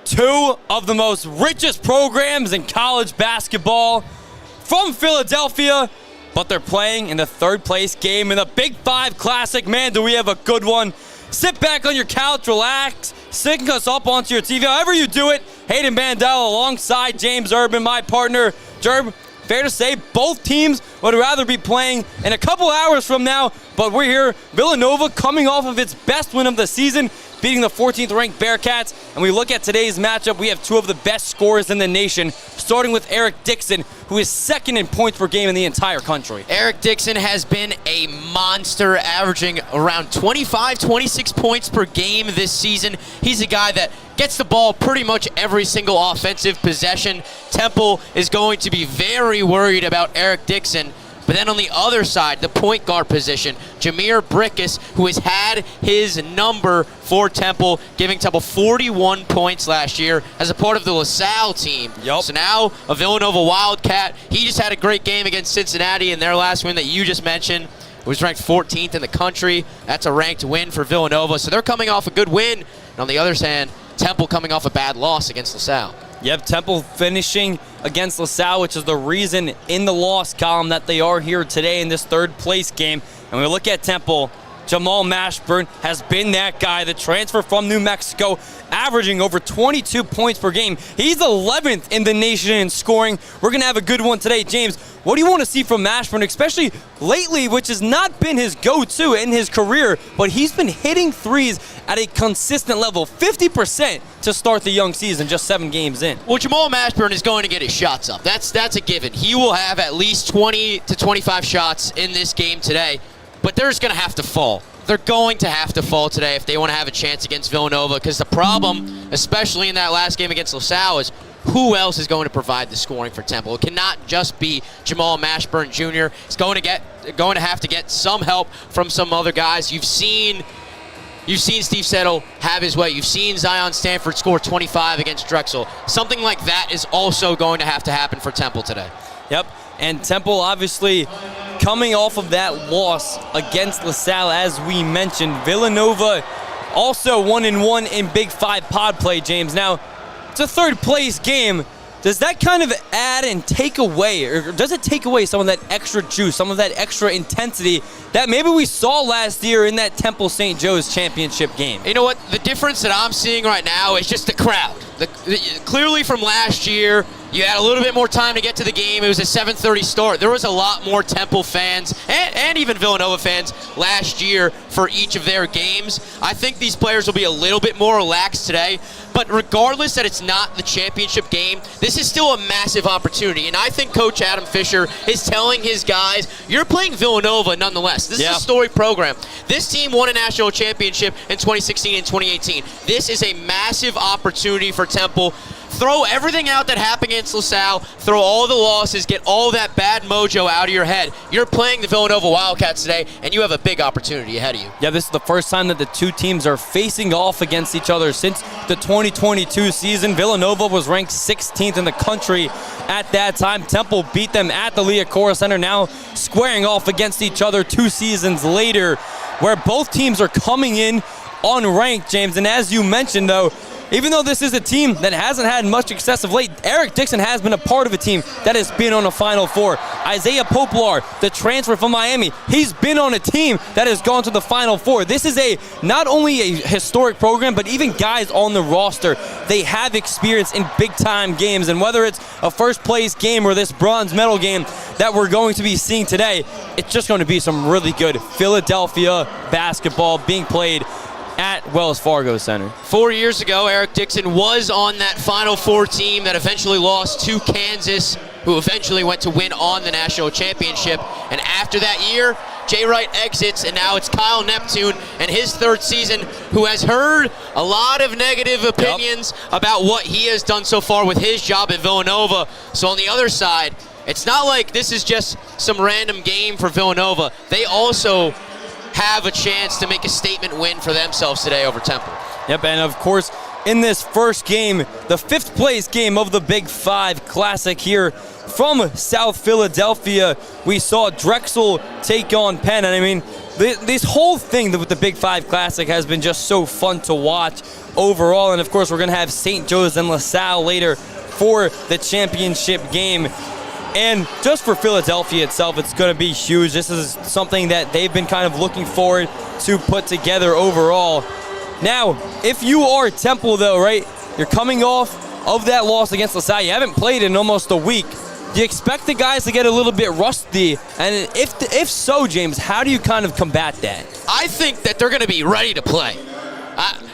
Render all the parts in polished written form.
two of the most richest programs in college basketball from Philadelphia, but they're playing in the third place game in the Big Five Classic. Man, do we have a good one. Sit back on your couch, relax, sync us up onto your TV. However you do it, Hayden Bandel alongside James Urban, my partner. Jerb, fair to say both teams would rather be playing in a couple hours from now, but we're here. Villanova coming off of its best win of the season, beating the 14th ranked Bearcats. And we look at today's matchup, we have two of the best scorers in the nation, starting with Eric Dixon, who is second in points per game in the entire country. Eric Dixon has been a monster, averaging around 25, 26 points per game this season. He's a guy that gets the ball pretty much every single offensive possession. Temple is going to be very worried about Eric Dixon. But then on the other side, the point guard position, Jameer Brickus, who has had his number for Temple, giving Temple 41 points last year as a part of the LaSalle team. Yep. So now a Villanova Wildcat. He just had a great game against Cincinnati in their last win that you just mentioned. It was ranked 14th in the country. That's a ranked win for Villanova. So they're coming off a good win. And on the other hand, Temple coming off a bad loss against LaSalle. Yep, Temple finishing against LaSalle, which is the reason in the loss column that they are here today in this third place game. And we look at Temple, Jamal Mashburn has been that guy, the transfer from New Mexico, averaging over 22 points per game. He's 11th in the nation in scoring. We're going to have a good one today. James, what do you want to see from Mashburn, especially lately, which has not been his go-to in his career, but he's been hitting threes at a consistent level, 50% to start the young season, just 7 games in. Well, Jamal Mashburn is going to get his shots up. That's a given. He will have at least 20 to 25 shots in this game today, but they're just going to have to fall. They're going to have to fall today if they want to have a chance against Villanova, because the problem, especially in that last game against LaSalle, is who else is going to provide the scoring for Temple? It cannot just be Jamal Mashburn Jr. He's going to have to get some help from some other guys. You've seen Steve Settle have his way. You've seen Zion Stanford score 25 against Drexel. Something like that is also going to happen for Temple today. Yep, and Temple obviously coming off of that loss against LaSalle, as we mentioned. Villanova also 1-1 in Big Five pod play, James. Now, it's a third place game. Does that kind of add and take away, or does it take away some of that extra juice, some of that extra intensity that maybe we saw last year in that Temple St. Joe's championship game? You know what? The difference that I'm seeing right now is just the crowd. Clearly from last year, you had a little bit more time to get to the game. It was a 7:30 start. There was a lot more Temple fans and even Villanova fans last year for each of their games. I think these players will be a little bit more relaxed today. But regardless that it's not the championship game, this is still a massive opportunity. And I think Coach Adam Fisher is telling his guys, you're playing Villanova nonetheless. This is a storied program. This team won a national championship in 2016 and 2018. This is a massive opportunity for Temple. Throw everything out that happened against LaSalle, throw all the losses, get all that bad mojo out of your head. You're playing the Villanova Wildcats today, and you have a big opportunity ahead of you. Yeah, this is the first time that the two teams are facing off against each other since the 2022 season. Villanova was ranked 16th in the country at that time. Temple beat them at the Liacouras Center, now squaring off against each other 2 seasons later, where both teams are coming in unranked, James. And as you mentioned, though, even though this is a team that hasn't had much success of late, Eric Dixon has been a part of a team that has been on a Final Four. Isaiah Poplar, the transfer from Miami, he's been on a team that has gone to the Final Four. This is not only a historic program, but even guys on the roster, they have experience in big-time games. And whether it's a first-place game or this bronze medal game that we're going to be seeing today, it's just going to be some really good Philadelphia basketball being played at Wells Fargo Center. 4 years ago, Eric Dixon was on that Final Four team that eventually lost to Kansas, who eventually went to win on the national championship. And after that year, Jay Wright exits, and now it's Kyle Neptune and his third season, who has heard a lot of negative opinions about what he has done so far with his job at Villanova. So on the other side, it's not like this is just some random game for Villanova. They also have a chance to make a statement win for themselves today over Temple. Yep, and of course, in this first game, the 5th place game of the Big Five Classic here, from South Philadelphia, we saw Drexel take on Penn. And I mean, this whole thing with the Big Five Classic has been just so fun to watch overall. And of course, we're going to have St. Joe's and LaSalle later for the championship game. And just for Philadelphia itself, it's going to be huge. This is something that they've been kind of looking forward to put together overall. Now, if you are Temple, though, right, you're coming off of that loss against LaSalle. You haven't played in almost a week. Do you expect the guys to get a little bit rusty? And if so, James, how do you kind of combat that? I think that they're going to be ready to play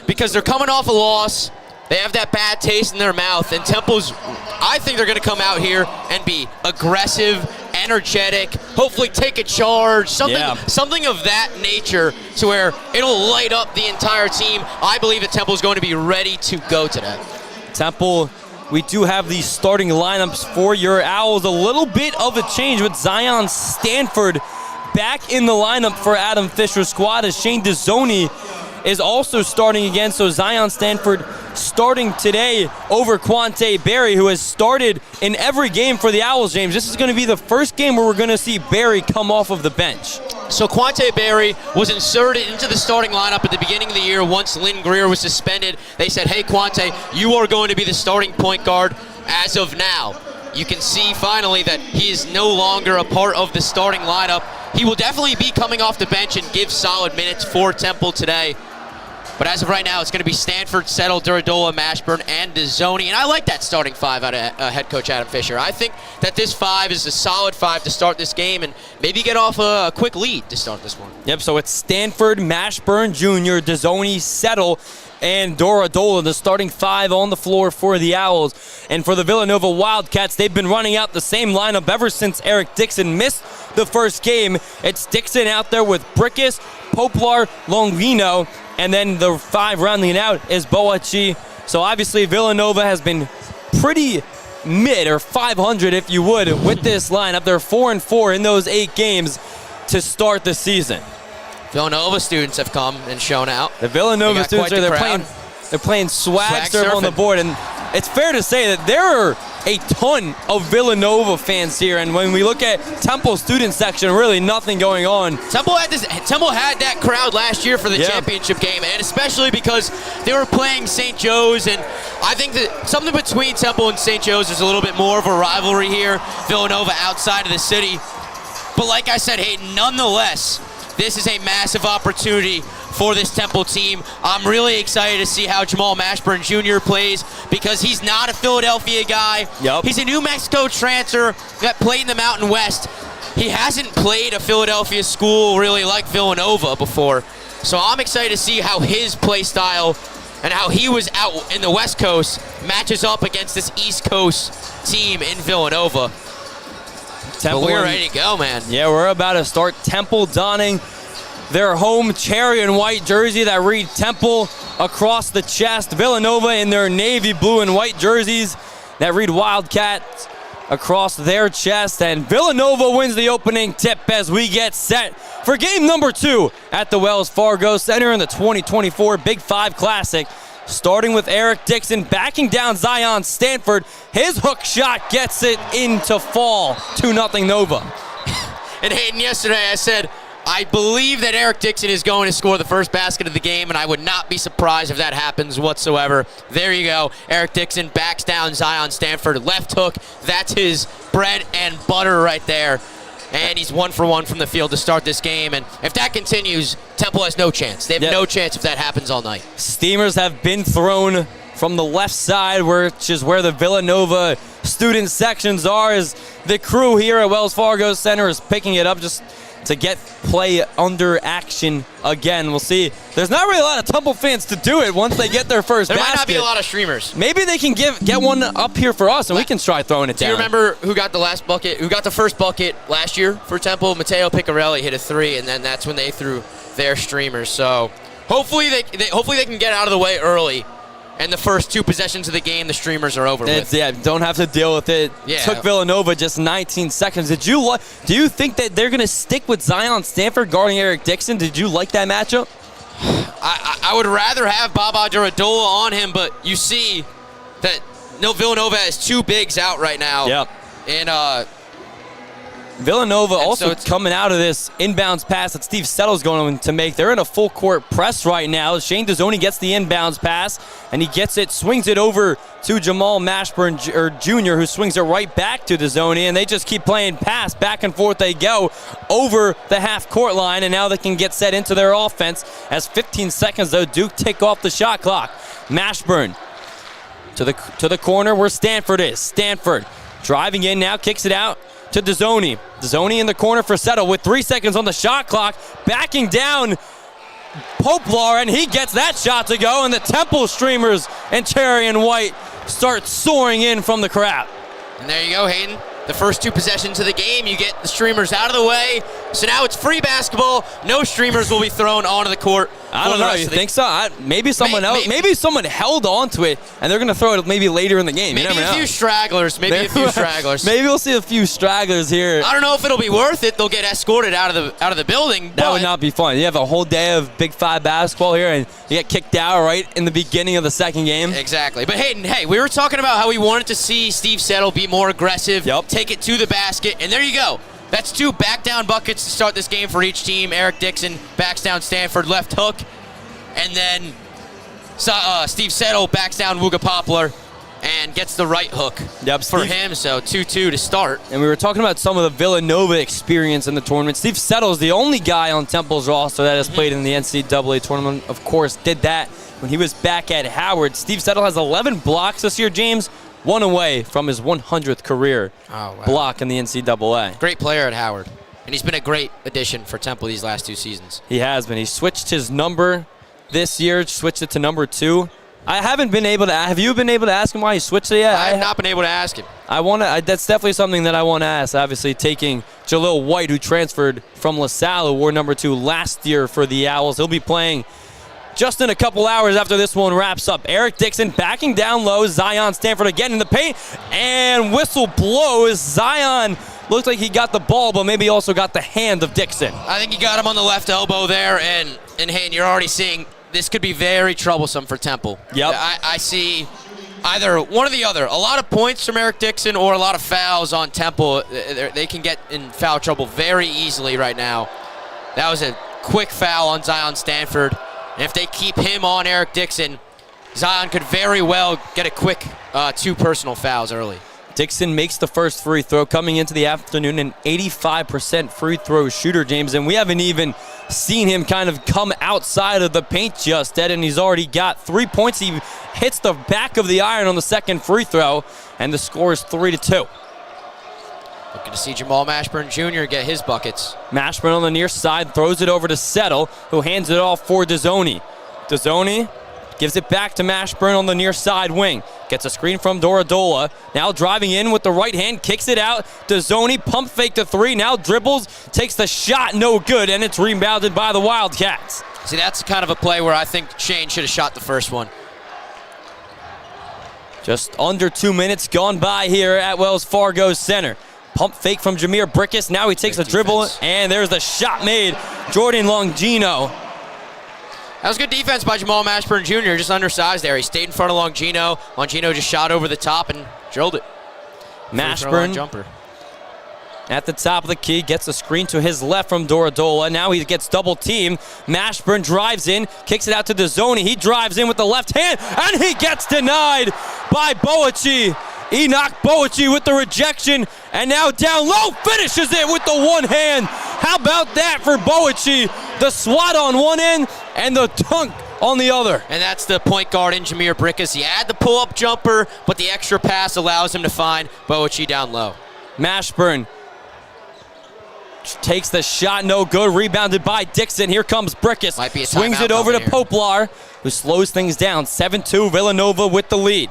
because they're coming off a loss. They have that bad taste in their mouth, and Temple's, I think they're going to come out here and be aggressive, energetic, hopefully take a charge, something of that nature to where it'll light up the entire team. I believe that Temple's going to be ready to go today. Temple, we do have the starting lineups for your Owls. A little bit of a change with Zion Stanford back in the lineup for Adam Fisher's squad, as Shane Dezzoni is also starting again. So Zion Stanford starting today over Quante Berry, who has started in every game for the Owls, James. This is going to be the first game where we're going to see Berry come off of the bench. So Quante Berry was inserted into the starting lineup at the beginning of the year once Lynn Greer was suspended. They said, hey, Quante, you are going to be the starting point guard as of now. You can see finally that he is no longer a part of the starting lineup. He will definitely be coming off the bench and give solid minutes for Temple today. But as of right now, it's going to be Stanford, Settle, Duradola, Mashburn, and Dezzoni. And I like that starting five out of head coach Adam Fisher. I think that this five is a solid five to start this game and maybe get off a quick lead to start this one. Yep, so it's Stanford, Mashburn Jr., Dezzoni, Settle, and Duradola, the starting five on the floor for the Owls. And for the Villanova Wildcats, they've been running out the same lineup ever since Eric Dixon missed the first game. It's Dixon out there with Brickus, Poplar, Longino, and then the five rounding out is Boachi. So obviously Villanova has been pretty mid, or 500 if you would, with this lineup. They're 4-4 in those 8 games to start the season. Villanova students have come and shown out. The Villanova students they're playing swag surf on the board, and it's fair to say that there are a ton of Villanova fans here, and when we look at Temple student section, really nothing going on. Temple had that crowd last year for the championship game, and especially because they were playing St. Joe's, and I think that something between Temple and St. Joe's is a little bit more of a rivalry here. Villanova outside of the city. But like I said, Hayden, nonetheless, this is a massive opportunity for this Temple team. I'm really excited to see how Jamal Mashburn Jr. plays because he's not a Philadelphia guy. Yep. He's a New Mexico transfer that played in the Mountain West. He hasn't played a Philadelphia school really like Villanova before. So I'm excited to see how his play style and how he was out in the West Coast matches up against this East Coast team in Villanova. Temple, but we're ready to go, man. Yeah, we're about to start. Temple donning their home cherry and white jersey that read Temple across the chest. Villanova in their navy blue and white jerseys that read Wildcats across their chest. And Villanova wins the opening tip as we get set for game number 2 at the Wells Fargo Center in the 2024 Big Five Classic. Starting with Eric Dixon, backing down Zion Stanford. His hook shot gets it into fall. 2-0 Nova. And Hayden, yesterday I said, I believe that Eric Dixon is going to score the first basket of the game, and I would not be surprised if that happens whatsoever. There you go. Eric Dixon backs down Zion Stanford. Left hook. That's his bread and butter right there. And he's 1 for 1 from the field to start this game. And if that continues, Temple has no chance. They have no chance if that happens all night. Steamers have been thrown from the left side, which is where the Villanova student sections are, as the crew here at Wells Fargo Center is picking it up just to get play under action again. We'll see. There's not really a lot of Temple fans to do it once they get their first basket. There might not be a lot of streamers. Maybe they can get one up here for us, and we can try throwing it down. Do you remember who got the first bucket last year for Temple? Matteo Piccarelli hit a 3, and then that's when they threw their streamers. So hopefully they can get out of the way early. And the first 2 possessions of the game, the streamers are over with. Yeah, don't have to deal with it. Yeah. Took Villanova just 19 seconds. Do you think that they're going to stick with Zion Stanford guarding Eric Dixon? Did you like that matchup? I would rather have Baba Duradola on him, but you see that Villanova has 2 bigs out right now. Yep. in Villanova also so coming out of this inbounds pass that Steve Settle's going to make. They're in a full court press right now. Shane Dezzoni gets the inbounds pass, and he gets it, swings it over to Jamal Mashburn Jr., who swings it right back to Dezzoni, and they just keep playing pass. Back and forth they go over the half-court line, and now they can get set into their offense as 15 seconds, though, Duke tick off the shot clock. Mashburn to the corner where Stanford is. Stanford driving in now, kicks it out to Dezzoni. Dezzoni in the corner for Settle with 3 seconds on the shot clock. Backing down Poplar, and he gets that shot to go, and the Temple streamers in cherry and white start soaring in from the crowd. And there you go, Hayden. The first 2 possessions of the game, you get the streamers out of the way. So now it's free basketball. No streamers will be thrown onto the court. I don't know. You think so? Maybe someone else. Maybe someone held onto it, and they're going to throw it maybe later in the game. Maybe you never a few stragglers. Maybe a few stragglers. Maybe we'll see a few stragglers here. I don't know if it'll be worth it. They'll get escorted out of the building. That would not be fun. You have a whole day of Big 5 basketball here, and you get kicked out right in the beginning of the second game. Exactly. But Hayden, hey, we were talking about how we wanted to see Steve Settle be more aggressive, take it to the basket, and there you go. That's 2 back-down buckets to start this game for each team. Eric Dixon backs down Stanford, left hook. And then Steve Settle backs down Wooga Poplar and gets the right hook for him. So 2-2 to start. And we were talking about some of the Villanova experience in the tournament. Steve Settle is the only guy on Temple's roster that has played in the NCAA tournament. Of course, did that when he was back at Howard. Steve Settle has 11 blocks this year, James. 1 away from his 100th career block in the NCAA. Great player at Howard. And he's been a great addition for Temple these last 2 seasons. He has been. He switched his number this year, switched it to number 2. I haven't been able to. Have you been able to ask him why he switched it yet? I have not been able to ask him. That's definitely something that I want to ask. Obviously, taking Jalil White, who transferred from LaSalle, who wore number 2 last year for the Owls. He'll be playing just in a couple hours after this one wraps up. Eric Dixon backing down low. Zion Stanford again in the paint, and whistle blows. Zion looked like he got the ball, but maybe also got the hand of Dixon. I think he got him on the left elbow there, and Hayden, you're already seeing this could be very troublesome for Temple. Yep. I see either one or the other. A lot of points from Eric Dixon or a lot of fouls on Temple. They can get in foul trouble very easily right now. That was a quick foul on Zion Stanford. And if they keep him on Eric Dixon, Zion could very well get a quick 2 personal fouls early. Dixon makes the first free throw coming into the afternoon, an 85% free throw shooter, James, and we haven't even seen him kind of come outside of the paint just yet, and he's already got 3 points. He hits the back of the iron on the second free throw, and the score is 3-2. Looking to see Jamal Mashburn Jr. get his buckets. Mashburn on the near side throws it over to Settle, who hands it off for Dezzoni. Dezzoni gives it back to Mashburn on the near side wing. Gets a screen from Dorodola. Now driving in with the right hand, kicks it out. Dezzoni pump fake to 3, now dribbles, takes the shot, no good, and it's rebounded by the Wildcats. See, that's kind of a play where I think Shane should have shot the first one. Just under 2 minutes gone by here at Wells Fargo Center. Pump fake from Jameer Brickus. Now he takes a dribble, and there's the shot made. Jordan Longino. That was good defense by Jamal Mashburn Jr., just undersized there. He stayed in front of Longino. Longino just shot over the top and drilled it. Mashburn jumper. At the top of the key, gets a screen to his left from Dorodola. Now he gets double teamed. Mashburn drives in, kicks it out to Dezzoni. He drives in with the left hand, and he gets denied by Boachi. Enoch Boachi with the rejection, and now down low, finishes it with the one hand. How about that for Boachi? The swat on one end and the dunk on the other. And that's the point guard in Jameer Brickus. He had the pull-up jumper, but the extra pass allows him to find Boachi down low. Mashburn takes the shot, no good. Rebounded by Dixon. Here comes Brickus. Swings it over to Poplar, who slows things down. 7-2, Villanova with the lead.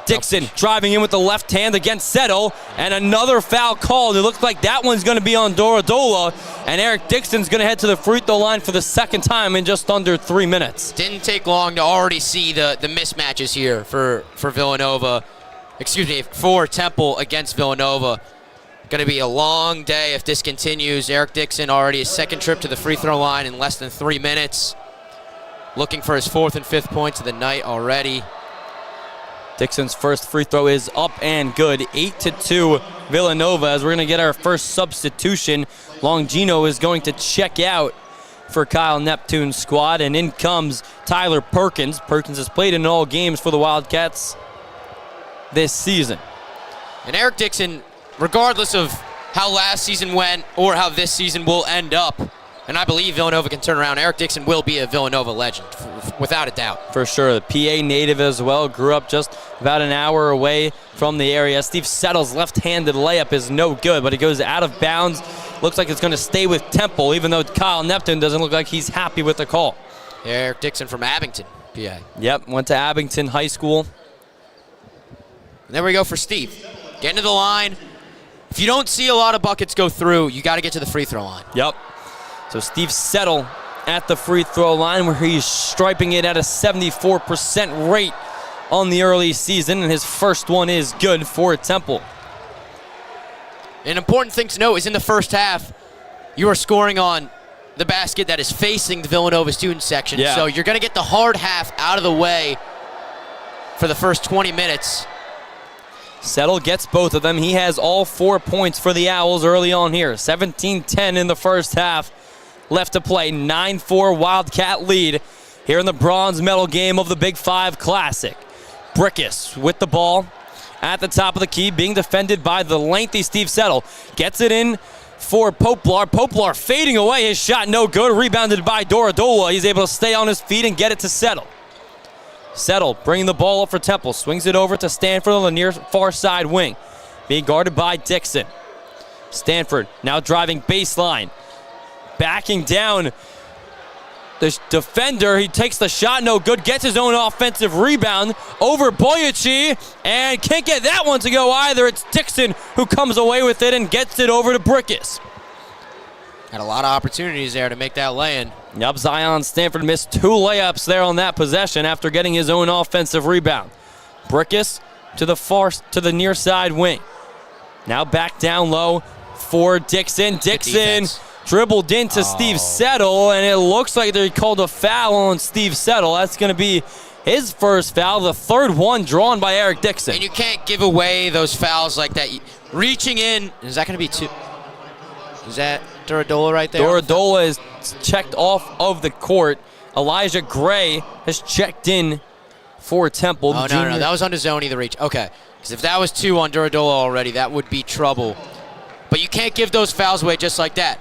Dixon driving in with the left hand against Settle, and another foul called. It looks like that one's going to be on Dorodola, and Eric Dixon's going to head to the free throw line for the second time in just under 3 minutes. Didn't take long to already see the mismatches here for Villanova. Excuse me, for Temple against Villanova. Going to be a long day if this continues. Eric Dixon already his second trip to the free throw line in less than 3 minutes. Looking for his 4th and 5th points of the night already. Dixon's first free throw is up and good. 8-2 Villanova, as we're going to get our first substitution. Longino is going to check out for Kyle Neptune's squad, and in comes Tyler Perkins. Perkins has played in all games for the Wildcats this season. And Eric Dixon, regardless of how last season went or how this season will end up, and I believe Villanova can turn around, Eric Dixon will be a Villanova legend, without a doubt. For sure. The PA native as well. Grew up just about an hour away from the area. Steve Settle's left-handed layup is no good, but it goes out of bounds. Looks like it's going to stay with Temple, even though Kyle Neptune doesn't look like he's happy with the call. Eric Dixon from Abington, PA. Yep, went to Abington High School. And there we go for Steve. Getting to the line. If you don't see a lot of buckets go through, you got to get to the free throw line. Yep. So Steve Settle at the free throw line, where he's striping it at a 74% rate on the early season, and his first one is good for Temple. An important thing to note is in the first half, you are scoring on the basket that is facing the Villanova student section. Yeah. So you're going to get the hard half out of the way for the first 20 minutes. Settle gets both of them. He has all 4 points for the Owls early on here. 17-10 in the first half. Left to play. 9-4 Wildcat lead here in the bronze medal game of the Big 5 Classic. Brickus with the ball at the top of the key, being defended by the lengthy Steve Settle. Gets it in for Poplar. Poplar fading away. His shot no good. Rebounded by Dorodola. He's able to stay on his feet and get it to Settle. Settle bringing the ball up for Temple. Swings it over to Stanford on the near far side wing. Being guarded by Dixon. Stanford now driving baseline. Backing down the defender. He takes the shot, no good. Gets his own offensive rebound over Boyachi. And can't get that one to go either. It's Dixon who comes away with it and gets it over to Brickus. Had a lot of opportunities there to make that lay-in. Yep, Zion Stanford missed 2 layups there on that possession after getting his own offensive rebound. Brickus to the near side wing. Now back down low for Dixon. Dixon dribbled into Steve Settle, and it looks like they called a foul on Steve Settle. That's going to be his first foul, the third one drawn by Eric Dixon. And you can't give away those fouls like that. Reaching in, is that going to be 2? Is that Dorodola right there? Dorodola is checked off of the court. Elijah Gray has checked in for Temple. Oh, no, that was on Dizoni, the reach. Okay, because if that was 2 on Dorodola already, that would be trouble. But you can't give those fouls away just like that.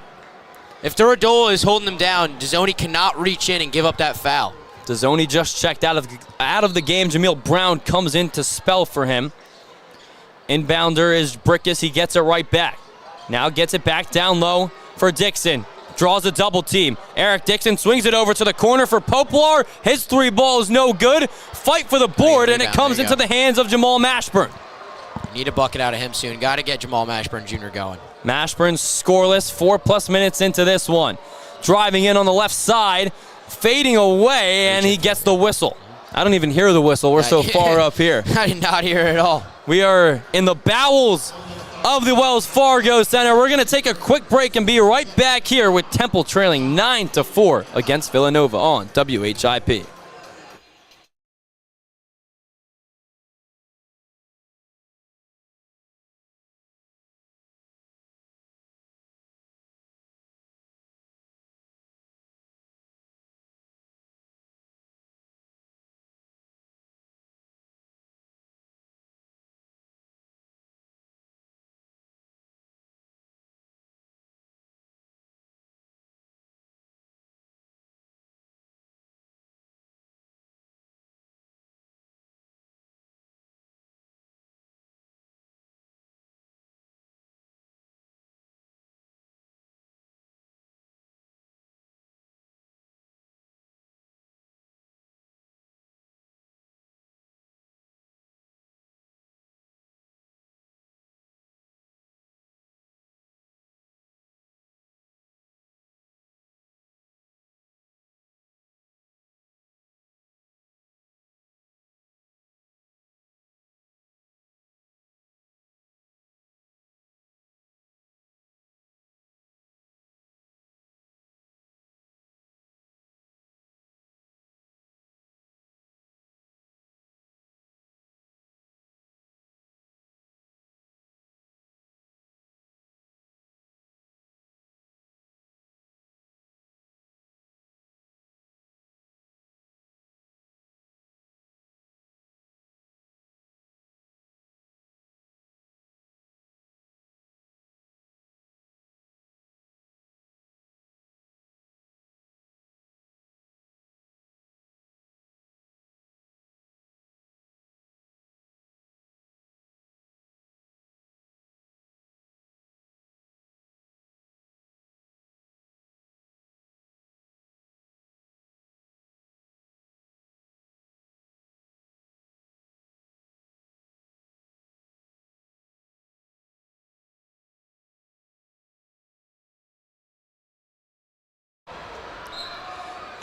If Dorodola is holding them down, Dizoni cannot reach in and give up that foul. Dizoni just checked out of the game. Jameel Brown comes in to spell for him. Inbounder is Brickus. He gets it right back. Now gets it back down low for Dixon. Draws a double team. Eric Dixon swings it over to the corner for Poplar. His 3 ball is no good. Fight for the board, and it comes into the hands of Jamal Mashburn. Need a bucket out of him soon. Got to get Jamal Mashburn Jr. going. Mashburn scoreless, 4+ minutes into this one. Driving in on the left side, fading away, and he gets the whistle. I don't even hear the whistle. We're so far up here. I did not hear it at all. We are in the bowels of the Wells Fargo Center. We're going to take a quick break and be right back here with Temple trailing 9-4 against Villanova on WHIP.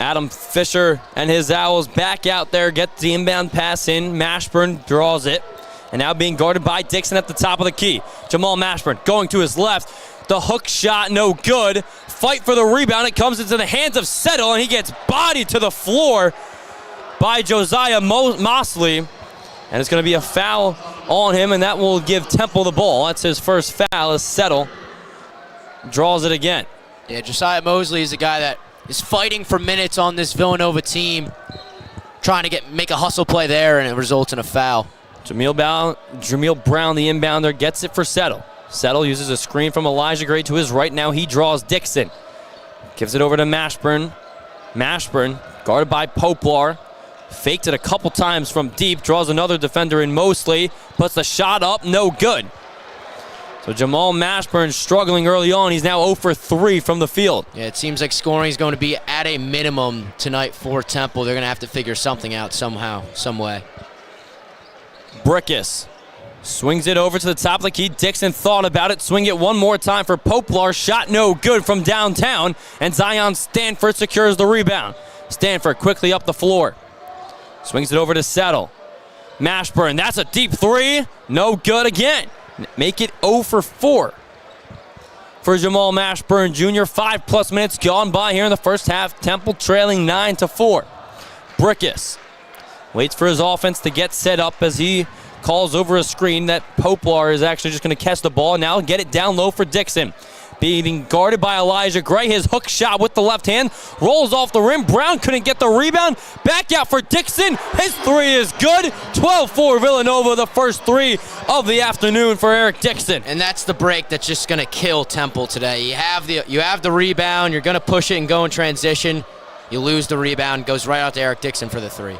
Adam Fisher and his Owls back out there, get the inbound pass in. Mashburn draws it. And now being guarded by Dixon at the top of the key. Jamal Mashburn going to his left. The hook shot, no good. Fight for the rebound. It comes into the hands of Settle, and he gets bodied to the floor by Josiah Mosley. And it's going to be a foul on him, and that will give Temple the ball. That's his first foul as Settle draws it again. Yeah, Josiah Mosley is a guy that is fighting for minutes on this Villanova team, trying to make a hustle play there, and it results in a foul. Jameel Brown, the inbounder, gets it for Settle. Settle uses a screen from Elijah Gray to his right. Now he draws Dixon. Gives it over to Mashburn. Mashburn, guarded by Poplar. Faked it a couple times from deep. Draws another defender in Mosley. Puts the shot up, no good. So Jamal Mashburn struggling early on. He's now 0 for 3 from the field. Yeah, it seems like scoring is going to be at a minimum tonight for Temple. They're going to have to figure something out somehow, some way. Brickus swings it over to the top of the key. Dixon thought about it. Swing it one more time for Poplar. Shot no good from downtown. And Zion Stanford secures the rebound. Stanford quickly up the floor. Swings it over to Settle. Mashburn, that's a deep three. No good again. Make it 0 for 4 for Jamal Mashburn Jr. 5+ minutes gone by here in the first half. Temple trailing 9-4. Brickus waits for his offense to get set up as he calls over a screen that Poplar is actually just going to catch the ball. Now get it down low for Dixon. Being guarded by Elijah Gray. His hook shot with the left hand rolls off the rim. Brown couldn't get the rebound. Back out for Dixon. His three is good. 12-4 Villanova, the first three of the afternoon for Eric Dixon. And that's the break that's just going to kill Temple today. You have the rebound. You're going to push it and go in transition. You lose the rebound. Goes right out to Eric Dixon for the three.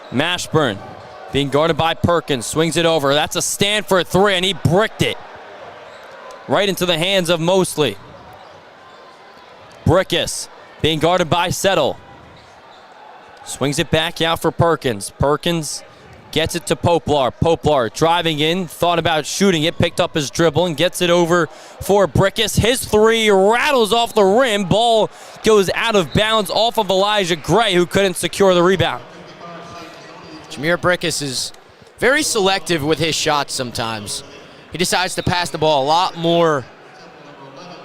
Mashburn being guarded by Perkins. Swings it over. That's a Stanford three, and he bricked it right into the hands of Mosley. Brickus being guarded by Settle. Swings it back out for Perkins. Perkins gets it to Poplar. Poplar driving in, thought about shooting it, picked up his dribble and gets it over for Brickus. His three rattles off the rim. Ball goes out of bounds off of Elijah Gray, who couldn't secure the rebound. Jameer Brickus is very selective with his shots sometimes. He decides to pass the ball a lot more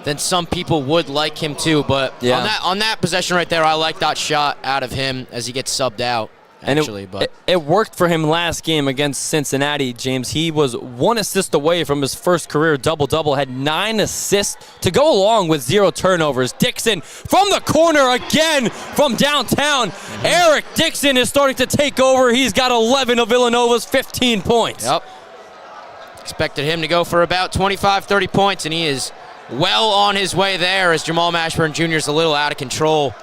than some people would like him to, but yeah, on that possession right there, I like that shot out of him as he gets subbed out, actually. And it worked for him last game against Cincinnati, James. He was 1 assist away from his first career double-double, had 9 assists to go along with 0 turnovers. Dixon from the corner again from downtown. Eric Dixon is starting to take over. He's got 11 of Villanova's 15 points. Yep. Expected him to go for about 25, 30 points, and he is well on his way there as Jamal Mashburn Jr. is a little out of control.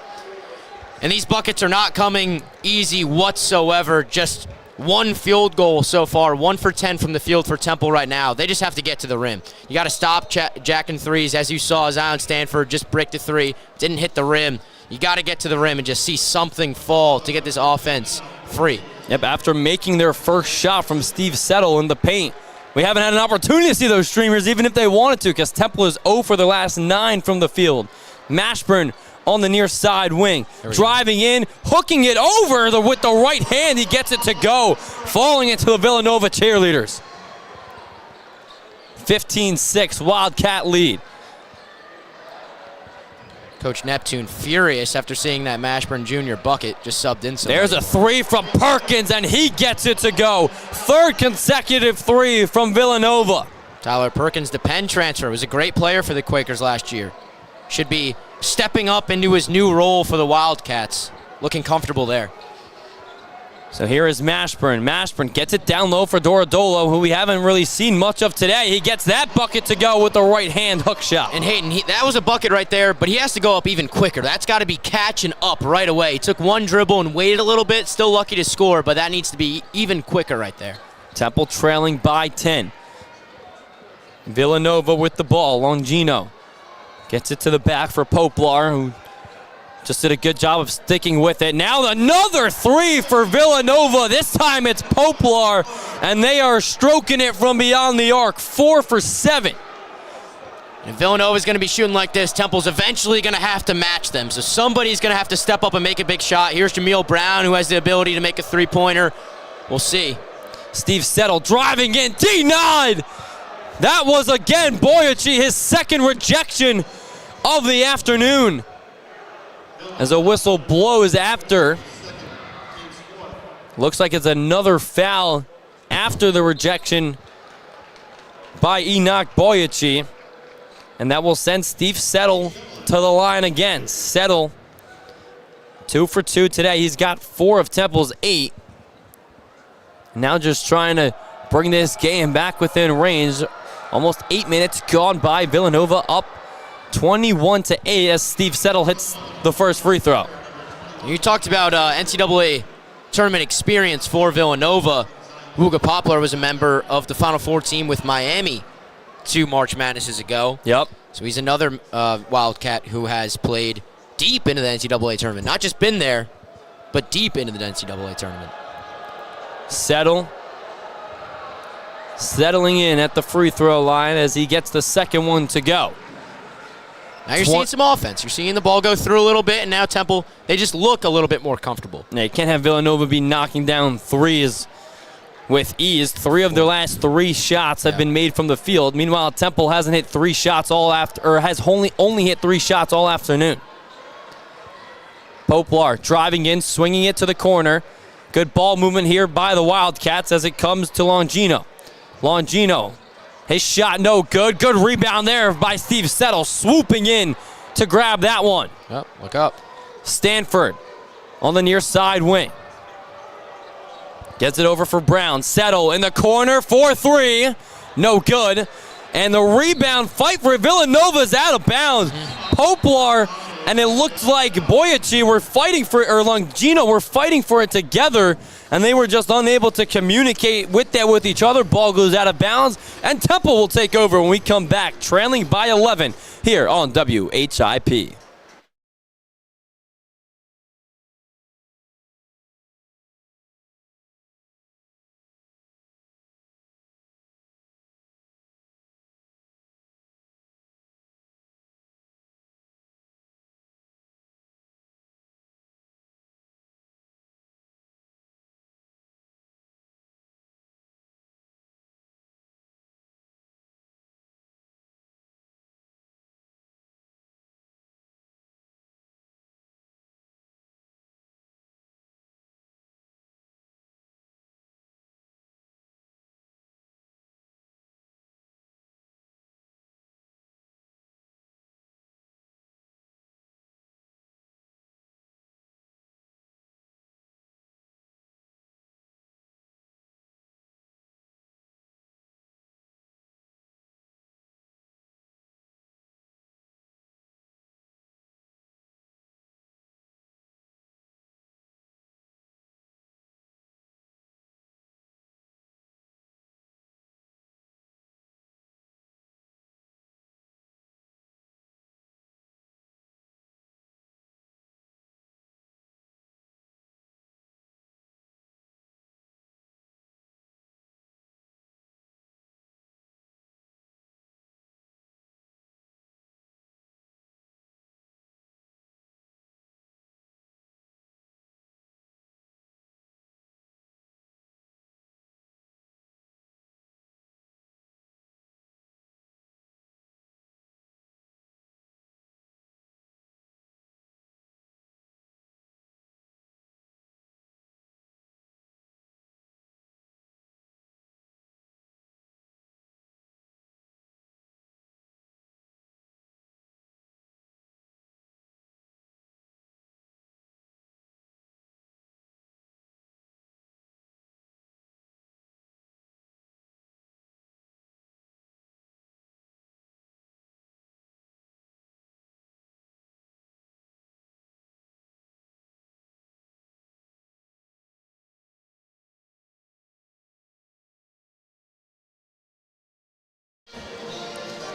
And these buckets are not coming easy whatsoever. Just 1 field goal so far, 1 for 10 from the field for Temple right now. They just have to get to the rim. You got to stop jacking threes. As you saw, Zion Stanford just bricked a three, didn't hit the rim. You got to get to the rim and just see something fall to get this offense free. Yep, after making their first shot from Steve Settle in the paint, we haven't had an opportunity to see those streamers even if they wanted to, because Temple is 0 for the last 9 from the field. Mashburn on the near side wing, driving in, hooking it over with the right hand. He gets it to go, falling into the Villanova cheerleaders. 15-6 Wildcat lead. Coach Neptune furious after seeing that Mashburn Jr. bucket, just subbed in somebody. There's a three from Perkins, and he gets it to go. 3rd consecutive three from Villanova. Tyler Perkins, the Penn transfer, was a great player for the Quakers last year. Should be stepping up into his new role for the Wildcats. Looking comfortable there. So here is Mashburn. Mashburn gets it down low for Doradolo, who we haven't really seen much of today. He gets that bucket to go with the right-hand hook shot. And Hayden, that was a bucket right there, but he has to go up even quicker. That's got to be catching up right away. He took 1 dribble and waited a little bit. Still lucky to score, but that needs to be even quicker right there. Temple trailing by 10. Villanova with the ball. Longino gets it to the back for Poplar, who just did a good job of sticking with it. Now another three for Villanova. This time it's Poplar, and they are stroking it from beyond the arc. 4 for 7. If Villanova's going to be shooting like this, Temple's eventually going to have to match them. So somebody's going to have to step up and make a big shot. Here's Jameel Brown, who has the ability to make a three-pointer. We'll see. Steve Settle driving in, denied! That was again Boyachee, his second rejection of the afternoon. As a whistle blows after. Looks like it's another foul after the rejection by Enoch Boyachee. And that will send Steve Settle to the line again. Settle, 2 for 2 today. He's got 4 of Temple's 8. Now just trying to bring this game back within range. Almost 8 minutes gone by. Villanova up 21-8 as Steve Settle hits the first free throw. You talked about NCAA tournament experience for Villanova. Wooga Poplar was a member of the Final Four team with Miami 2 March Madnesses ago. Yep. So he's another Wildcat who has played deep into the NCAA tournament. Not just been there, but deep into the NCAA tournament. Settle settling in at the free throw line as he gets the second one to go. Now you're seeing some offense. You're seeing the ball go through a little bit, and now Temple, they just look a little bit more comfortable. Yeah, you can't have Villanova be knocking down threes with ease. 3 of their last 3 shots have been made from the field. Meanwhile, Temple hasn't hit 3 shots all after, or has only hit 3 shots all afternoon. Poplar driving in, swinging it to the corner. Good ball movement here by the Wildcats as it comes to Longino. Longino, his shot no good. Good rebound there by Steve Settle, swooping in to grab that one. Oh, look up. Stanford on the near side wing. Gets it over for Brown. Settle in the corner for 3. No good. And the rebound fight for Villanova's out of bounds. Poplar, and it looked like Boyachee were fighting for, or Longino were fighting for it together, and they were just unable to communicate with each other. Ball goes out of bounds, and Temple will take over when we come back, trailing by 11 here on WHIP.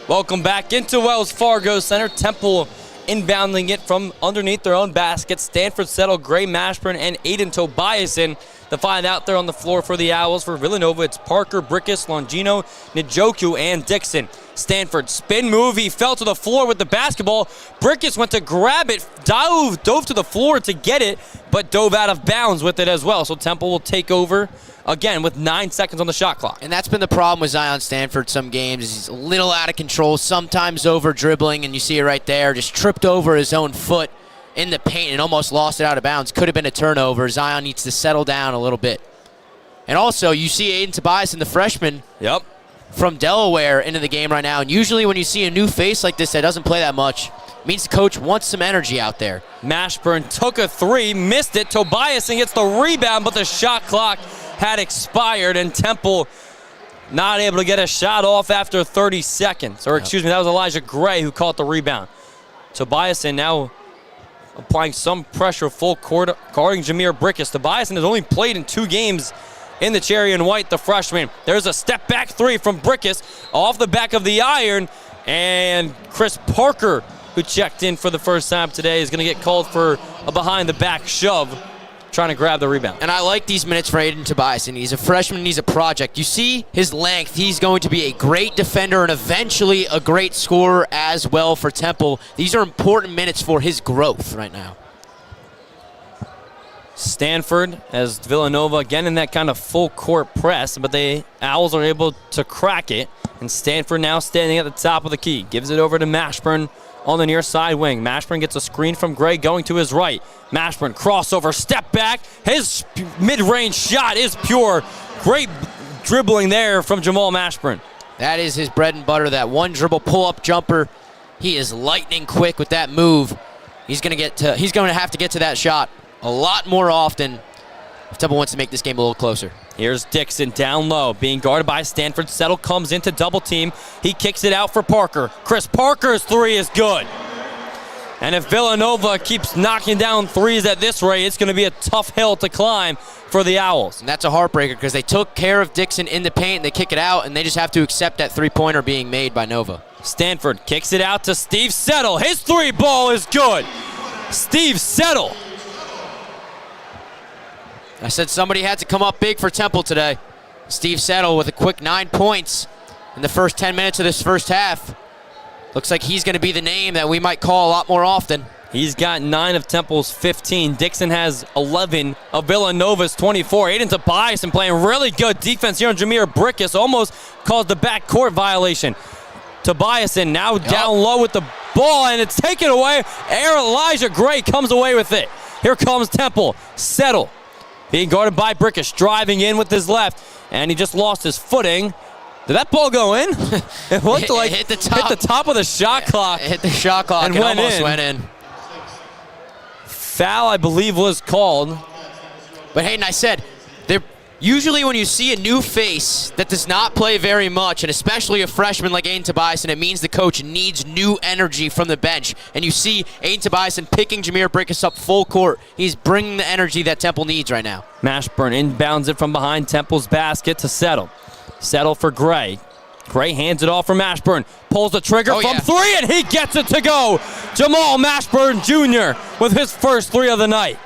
Welcome back into Wells Fargo Center. Temple inbounding it from underneath their own basket. Stanford Settle, Gray Mashburn, and Aiden Tobiasen The five out there on the floor for the Owls. For Villanova, it's Parker, Brickus, Longino, Njoku, and Dixon. Stanford spin move. He fell to the floor with the basketball. Brickus went to grab it, dove to the floor to get it, but dove out of bounds with it as well. So Temple will take over again with 9 seconds on the shot clock. And that's been the problem with Zion Stanford some games. He's a little out of control, sometimes over dribbling, and you see it right there. Just tripped over his own foot in the paint and almost lost it out of bounds. Could have been a turnover. Zion needs to settle down a little bit. And also, you see Hayden Tobias, the freshman from Delaware, into the game right now. And usually when you see a new face like this that doesn't play that much, it means the coach wants some energy out there. Mashburn took a three, missed it. Tobias gets the rebound, but the shot clock had expired, and Temple not able to get a shot off after 30 seconds. Or excuse me, that was Elijah Gray who caught the rebound. Tobiasen now applying some pressure full court, guarding Jameer Brickus. Tobiasen has only played in 2 games in the cherry and white, the freshman. There's a step back three from Brickus off the back of the iron, and Chris Parker, who checked in for the first time today, is going to get called for a behind the back shove, trying to grab the rebound. And I like these minutes for Hayden Tobias, and he's a freshman and he's a project. You see his length. He's going to be a great defender and eventually a great scorer as well for Temple. These are important minutes for his growth right now. Stanford as Villanova again in that kind of full court press, but the Owls are able to crack it, and Stanford now standing at the top of the key. Gives it over to Mashburn on the near side wing. Mashburn gets a screen from Gray going to his right. Mashburn crossover, step back. His mid-range shot is pure. Great dribbling there from Jamal Mashburn. That is his bread and butter, that one dribble pull-up jumper. He is lightning quick with that move. He's going to have to get to that shot a lot more often if Temple wants to make this game a little closer. Here's Dixon down low, being guarded by Stanford. Settle comes into double team. He kicks it out for Parker. Chris Parker's three is good. And if Villanova keeps knocking down threes at this rate, it's going to be a tough hill to climb for the Owls. And that's a heartbreaker because they took care of Dixon in the paint, they kick it out, and they just have to accept that three-pointer being made by Nova. Stanford kicks it out to Steve Settle. His three ball is good. Steve Settle. I said somebody had to come up big for Temple today. Steve Settle with a quick 9 points in the first 10 minutes of this first half. Looks like he's going to be the name that we might call a lot more often. He's got 9 of Temple's 15. Dixon has 11 of Villanova's 24. Hayden Tobias playing really good defense here on Jameer Brickus. Almost caused the backcourt violation. Tobiasen now down low with the ball, and it's taken away. Elijah Gray comes away with it. Here comes Temple. Settle being guarded by Brickus, driving in with his left, and he just lost his footing. Did that ball go in? It looked like hit the top of the shot clock. It hit the shot clock and almost went in. Foul, I believe, was called. But Hayden, I said, usually when you see a new face that does not play very much, and especially a freshman like Hayden Tobiasen, it means the coach needs new energy from the bench. And you see Hayden Tobiasen picking Jameer Brickus up full court. He's bringing the energy that Temple needs right now. Mashburn inbounds it from behind Temple's basket to Settle. Settle for Gray. Gray hands it off for Mashburn. Pulls the trigger from three, and he gets it to go. Jamal Mashburn Jr. with his first three of the night.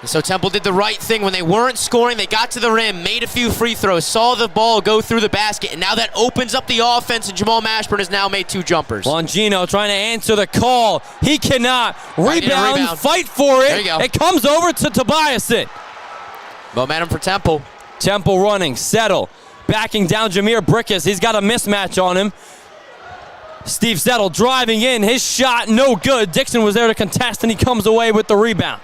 So Temple did the right thing. When they weren't scoring, they got to the rim, made a few free throws, saw the ball go through the basket, and now that opens up the offense, and Jamal Mashburn has now made 2 jumpers. Longino trying to answer the call. He cannot. Rebound, fight for it. There you go. It comes over to Tobiasen. Momentum for Temple. Temple running, Settle, backing down Jameer Brickus. He's got a mismatch on him. Steve Settle driving in. His shot, no good. Dixon was there to contest, and he comes away with the rebound.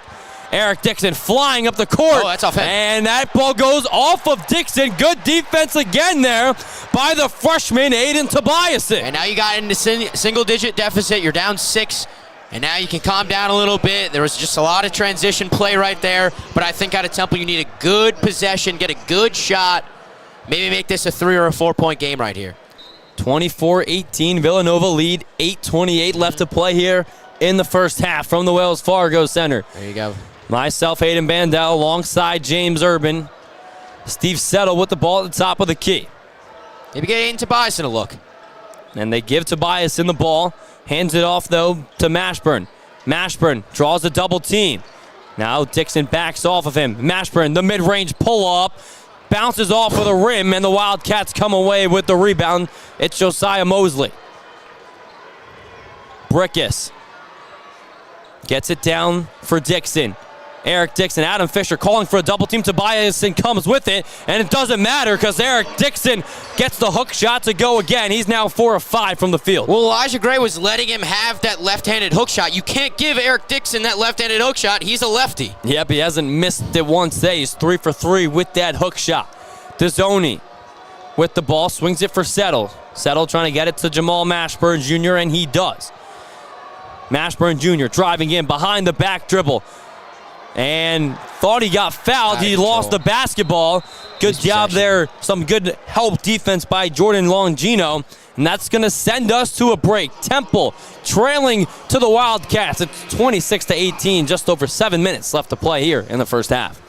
Eric Dixon flying up the court. Oh, that's off him. And that ball goes off of Dixon. Good defense again there by the freshman, Hayden Tobiasen. And now you got into single-digit deficit. You're down 6. And now you can calm down a little bit. There was just a lot of transition play right there. But I think out of Temple, you need a good possession, get a good shot. Maybe make this a 3 or a 4-point game right here. 24-18, Villanova lead. 8:28 left to play here in the first half from the Wells Fargo Center. There you go. Myself, Hayden Bandel, alongside James Urban. Steve Settle with the ball at the top of the key. Maybe get Hayden Tobiasen a look. And they give Tobiasen the ball. Hands it off, though, to Mashburn. Mashburn draws a double team. Now Dixon backs off of him. Mashburn, the mid-range pull-up. Bounces off of the rim, and the Wildcats come away with the rebound. It's Josiah Mosley. Brickus gets it down for Dixon. Eric Dixon, Adam Fisher calling for a double team. Tobias comes with it, and it doesn't matter because Eric Dixon gets the hook shot to go again. He's now 4 of 5 from the field. Well, Elijah Gray was letting him have that left-handed hook shot. You can't give Eric Dixon that left-handed hook shot. He's a lefty. Yep, he hasn't missed it once today. He's 3 for 3 with that hook shot. Dezzoni with the ball, swings it for Settle. Settle trying to get it to Jamal Mashburn Jr., and he does. Mashburn Jr. driving in behind the back dribble. And thought he got fouled. He lost the basketball. Good job there. Some good help defense by Jordan Longino. And that's going to send us to a break. Temple trailing to the Wildcats. It's 26-18. Just over 7 minutes left to play here in the first half.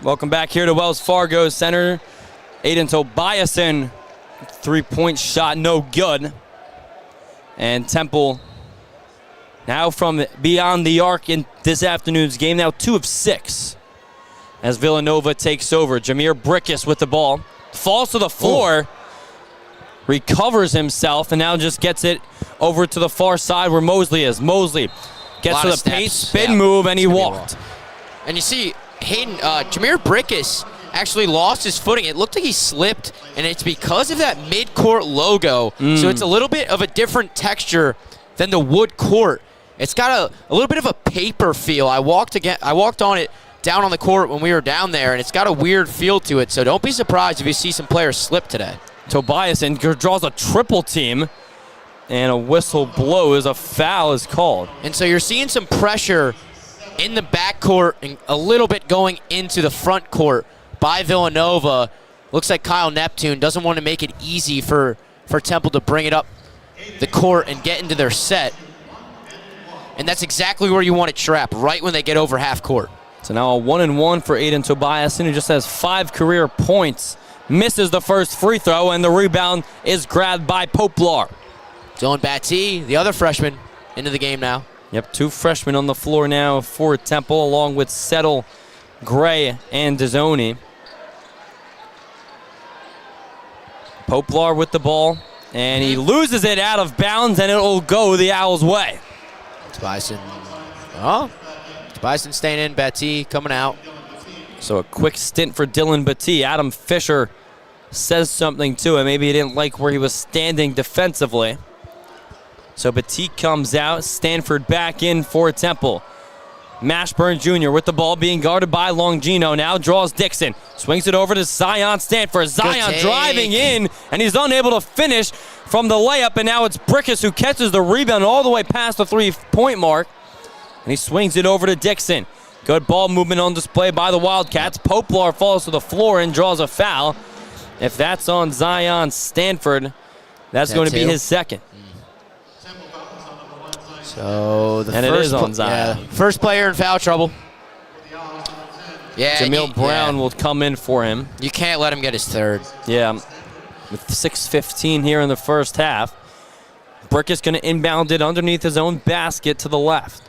Welcome back here to Wells Fargo Center. Hayden Tobiasen, three-point shot, no good. And Temple now from beyond the arc in this afternoon's game, now 2 of 6 as Villanova takes over. Jameer Brickus with the ball, falls to the floor, recovers himself, and now just gets it over to the far side where Mosley is. Mosley gets to the paint, spin move, and he walked. And you see, Hayden, Jameer Brickus actually lost his footing. It looked like he slipped, and it's because of that mid-court logo. So it's a little bit of a different texture than the wood court. It's got a little bit of a paper feel. I walked on it down on the court when we were down there, and it's got a weird feel to it. So don't be surprised if you see some players slip today. Tobiasen draws a triple team, and a whistle blows. A foul is called. And so you're seeing some pressure in the backcourt and a little bit going into the front court by Villanova. Looks like Kyle Neptune doesn't want to make it easy for Temple to bring it up the court and get into their set. And that's exactly where you want it trapped, right when they get over half court. So now a 1-and-1 for Hayden Tobiasen, who just has 5 career points. Misses the first free throw, and the rebound is grabbed by Poplar. Dylan Batty, the other freshman, into the game now. Yep, 2 freshmen on the floor now for Temple, along with Settle, Gray, and Dizzoni. Poplar with the ball, and he loses it out of bounds, and it'll go the Owls' way. Tobiasen. Oh, Tobiasen staying in, Batty coming out. So a quick stint for Dylan Batty. Adam Fisher says something to him. Maybe he didn't like where he was standing defensively. So Batty comes out. Stanford back in for Temple. Mashburn Jr. with the ball being guarded by Longino. Now draws Dixon. Swings it over to Zion Stanford. Zion driving in, and he's unable to finish from the layup. And now it's Brickus who catches the rebound all the way past the 3-point mark. And he swings it over to Dixon. Good ball movement on display by the Wildcats. Poplar falls to the floor and draws a foul. If that's on Zion Stanford, that's going to be his second. So the and it is on Zion. First player in foul trouble. Yeah, Jameel Brown will come in for him. You can't let him get his third. Yeah, with 6:15 here in the first half. Brickus going to inbound it underneath his own basket to the left.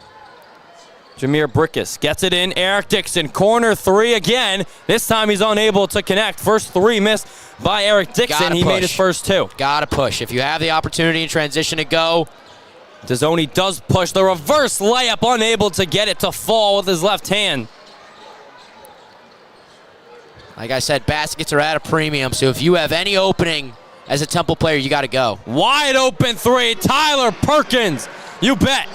Jameer Brickus gets it in. Eric Dixon, corner 3 again. This time he's unable to connect. First 3 missed by Eric Dixon. He made his first 2. Gotta push. If you have the opportunity in transition to go. Dizzoni does push the reverse layup, unable to get it to fall with his left hand. Like I said, baskets are at a premium, so if you have any opening as a Temple player, you got to go. Wide open 3, Tyler Perkins. You bet.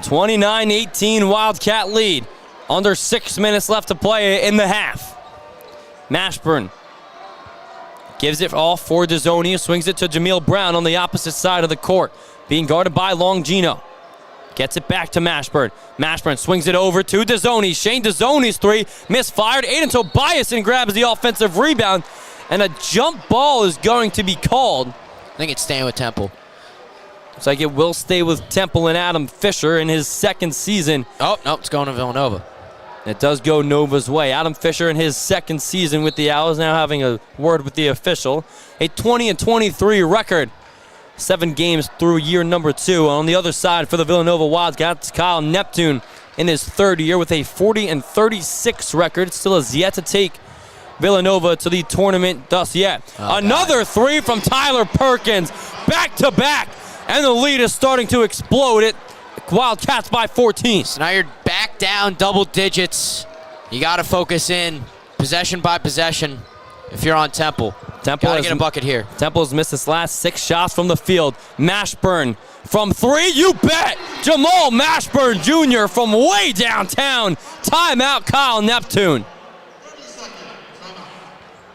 29-18 Wildcat lead. Under 6 minutes left to play in the half. Mashburn gives it off for Dizzoni. Swings it to Jameel Brown on the opposite side of the court. Being guarded by Longino. Gets it back to Mashburn. Mashburn swings it over to Dizzoni. Shane Dizzoni's 3 misfired. Hayden Tobiasen grabs the offensive rebound. And a jump ball is going to be called. I think it's staying with Temple. Looks like it will stay with Temple and Adam Fisher in his second season. Oh, no, it's going to Villanova. It does go Nova's way. Adam Fisher in his second season with the Owls, now having a word with the official. A 20-23 record. 7 games through year number 2. On the other side for the Villanova Wildcats, Kyle Neptune in his third year with a 40-36 record. Still has yet to take Villanova to the tournament thus yet. Another 3 from Tyler Perkins. Back to back. And the lead is starting to explode. It Wildcats by 14. So now you're back down double digits. You got to focus in possession by possession if you're on Temple. Temple got to get a bucket here. Temple has missed his last 6 shots from the field. Mashburn from 3, you bet. Jamal Mashburn Jr. from way downtown. Timeout, Kyle Neptune.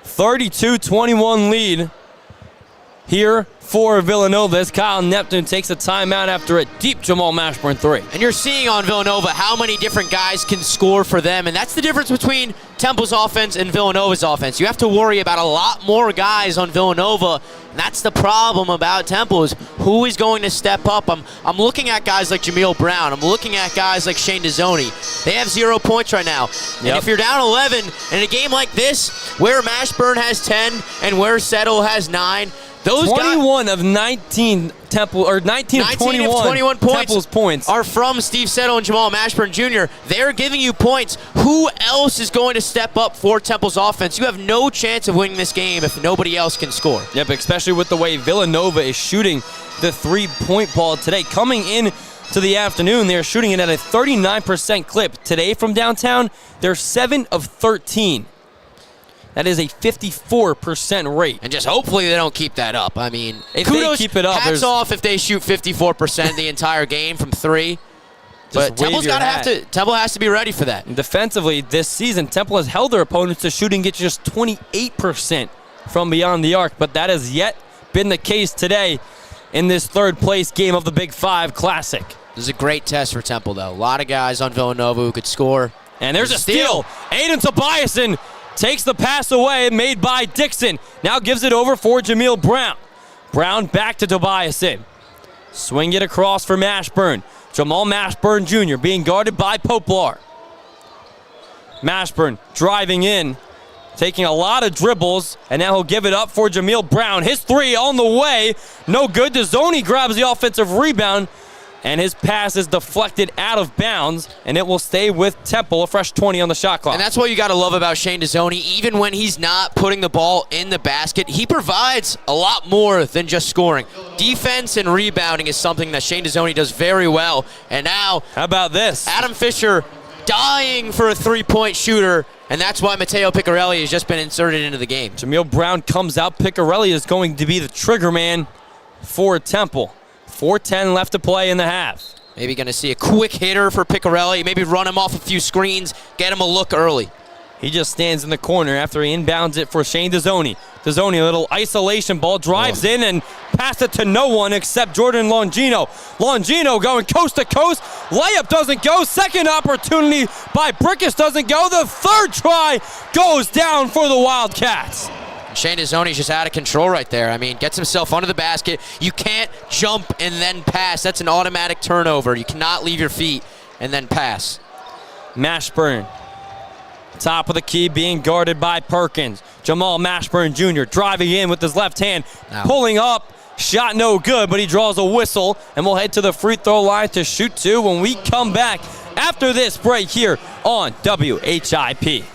32-21 lead here for Villanova as Kyle Neptune takes a timeout after a deep Jamal Mashburn 3. And you're seeing on Villanova how many different guys can score for them, and that's the difference between Temple's offense and Villanova's offense. You have to worry about a lot more guys on Villanova, and that's the problem about Temple is who is going to step up. I'm looking at guys like Jameel Brown. I'm looking at guys like Shane Dizzoni. They have 0 points right now. And if you're down 11 in a game like this, where Mashburn has 10 and where Settle has 9, those 21 of 19 Temple, or 19 of 21 Temple's points are from Steve Settle and Jamal Mashburn Jr. They're giving you points. Who else is going to step up for Temple's offense? You have no chance of winning this game if nobody else can score. Yep, especially with the way Villanova is shooting the 3-point ball today. Coming in to the afternoon, they're shooting it at a 39% clip. Today from downtown, they're 7 of 13. That is a 54% rate. And just hopefully they don't keep that up. I mean, if they keep it up, hats off if they shoot 54% the entire game from 3. But Temple has to be ready for that. And defensively, this season, Temple has held their opponents to shooting at just 28% from beyond the arc. But that has yet been the case today in this third-place game of the Big 5 Classic. This is a great test for Temple, though. A lot of guys on Villanova who could score. And there's a steal. Hayden Tobiasen takes the pass away, made by Dixon. Now gives it over for Jameel Brown. Brown back to Tobiasen. Swing it across for Mashburn. Jamal Mashburn Jr. being guarded by Poplar. Mashburn driving in. taking a lot of dribbles, and now he'll give it up for Jameel Brown. His three on the way, no good. Dezzoni grabs the offensive rebound, and his pass is deflected out of bounds, and it will stay with Temple, a fresh 20 on the shot clock. And that's what you got to love about Shane Dezzoni. Even when he's not putting the ball in the basket, he provides a lot more than just scoring. Defense and rebounding is something that Shane Dezzoni does very well. And now, how about this? Adam Fisher dying for a three-point shooter, and that's why Matteo Piccarelli has just been inserted into the game. Jameel Brown comes out. Piccarelli is going to be the trigger man for Temple. 4:10 left to play in the half. Maybe going to see a quick hitter for Piccarelli. Maybe run him off a few screens, get him a look early. He just stands in the corner after he inbounds it for Shane Dezzoni. Dezzoni, a little isolation ball, drives in and passes it to no one except Jordan Longino. Longino going coast to coast. Layup doesn't go. Second opportunity by Brickus doesn't go. The third try goes down for the Wildcats. Shane Dezzoni's just out of control right there. I mean, gets himself under the basket. You can't jump and then pass. That's an automatic turnover. You cannot leave your feet and then pass. Mashburn, top of the key, being guarded by Perkins. Jamal Mashburn Jr. driving in with his left hand, pulling up. Shot no good, but he draws a whistle, and we'll head to the free throw line to shoot two when we come back after this break here on WHIP.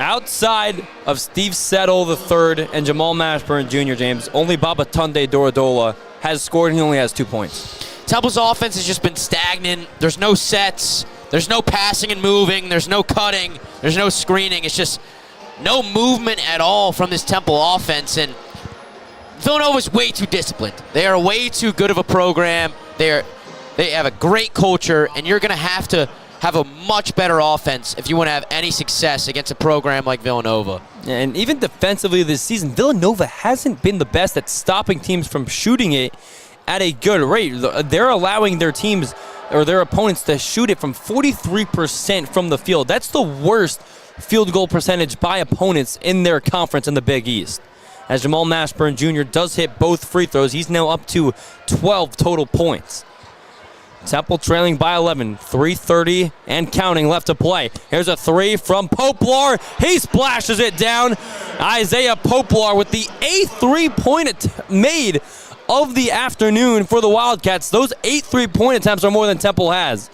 Outside of Steve Settle III and Jamal Mashburn Jr., James, only Babatunde Dorodola has scored, and he only has 2 points. Temple's offense has just been stagnant. There's no sets. There's no passing and moving. There's no cutting. There's no screening. It's just no movement at all from this Temple offense. And Villanova's way too disciplined. They are way too good of a program. They have a great culture, and you're going to have a much better offense if you want to have any success against a program like Villanova. And even defensively this season, Villanova hasn't been the best at stopping teams from shooting it at a good rate. They're allowing their teams or their opponents to shoot it from 43% from the field. That's the worst field goal percentage by opponents in their conference in the Big East. As Jamal Mashburn Jr. does hit both free throws, he's now up to 12 total points. Temple trailing by 11, 3:30 and counting left to play. Here's a three from Poplar. He splashes it down. Isaiah Poplar with the 8th three-point made of the afternoon for the Wildcats. Those 8 three-point attempts are more than Temple has.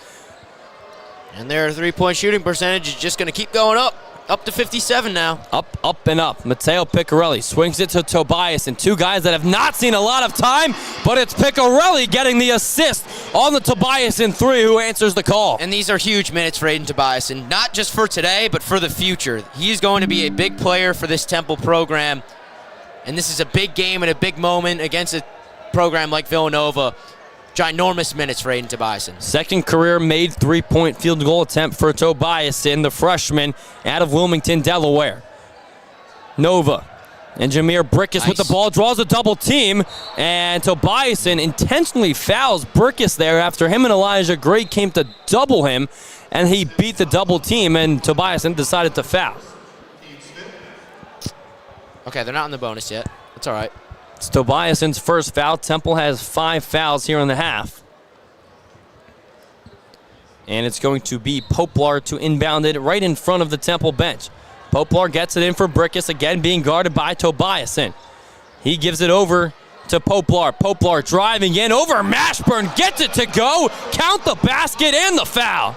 And their three-point shooting percentage is just going to keep going up to 57 now. Up, and up. Matteo Piccarelli swings it to Tobias, and two guys that have not seen a lot of time, but it's Piccarelli getting the assist on the Tobias in three, who answers the call. And these are huge minutes for Hayden Tobias, and not just for today, but for the future. He's going to be a big player for this Temple program, and this is a big game and a big moment against a program like Villanova. Ginormous minutes for Hayden Tobiasen. Second career made three-point field goal attempt for Tobiasen, the freshman out of Wilmington, Delaware. Nova and Jameer Brickus with the ball, draws a double team, and Tobiasen intentionally fouls Brickus there after him and Elijah Gray came to double him, and he beat the double team, and Tobiasen decided to foul. Okay, they're not in the bonus yet. That's all right. It's Tobiasen's first foul. Temple has 5 fouls here in the half. And it's going to be Poplar to inbound it right in front of the Temple bench. Poplar gets it in for Brickus, again being guarded by Tobiasen. He gives it over to Poplar. Poplar driving in over Mashburn, gets it to go. Count the basket and the foul.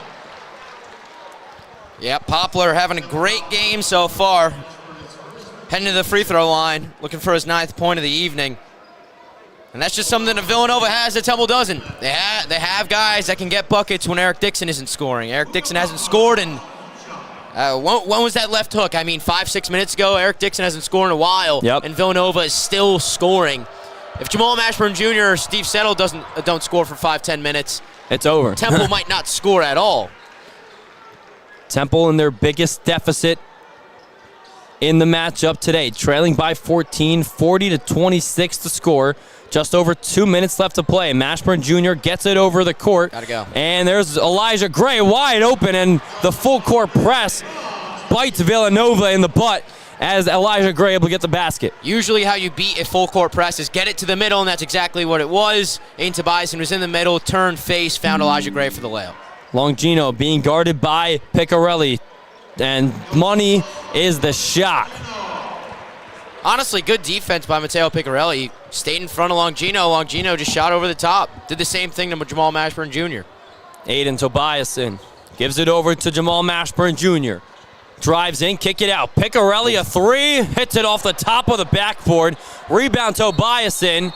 Yeah, Poplar having a great game so far. Heading to the free throw line, looking for his 9th point of the evening. And that's just something that Villanova has that Temple doesn't. They have guys that can get buckets when Eric Dixon isn't scoring. Eric Dixon hasn't scored in, when was that left hook? I mean, 5-6 minutes ago, Eric Dixon hasn't scored in a while, and Villanova is still scoring. If Jamal Mashburn Jr. or Steve Settle don't score for 5-10 minutes, it's over. Temple might not score at all. Temple in their biggest deficit in the matchup today, trailing by 14, 40-26 to score. Just over 2 minutes left to play. Mashburn Jr. gets it over the court. Gotta go. And there's Elijah Gray wide open, and the full court press bites Villanova in the butt as Elijah Gray able to get the basket. Usually how you beat a full court press is get it to the middle, and that's exactly what it was. Hayden Tobiasen was in the middle, turned face, found Elijah Gray for the layup. Longino being guarded by Piccarelli, and money is the shot. Honestly, good defense by Matteo Piccarelli. Stayed in front of Longino. Longino just shot over the top. Did the same thing to Jamal Mashburn Jr. Hayden Tobiasen gives it over to Jamal Mashburn Jr. Drives in, kick it out. Piccarelli a three, hits it off the top of the backboard. Rebound Tobiasen.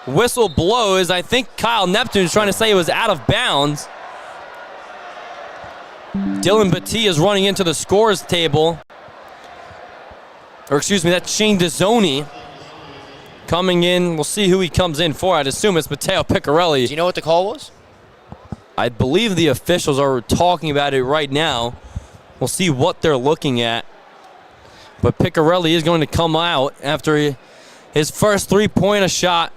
Whistle blows. I think Kyle Neptune is trying to say it was out of bounds. Dylan Battie is running into the scores table. Or excuse me, that's Shane Dezzoni coming in. We'll see who he comes in for. I'd assume it's Matteo Piccarelli. Do you know what the call was? I believe the officials are talking about it right now. We'll see what they're looking at. But Piccarelli is going to come out after his first three-pointer shot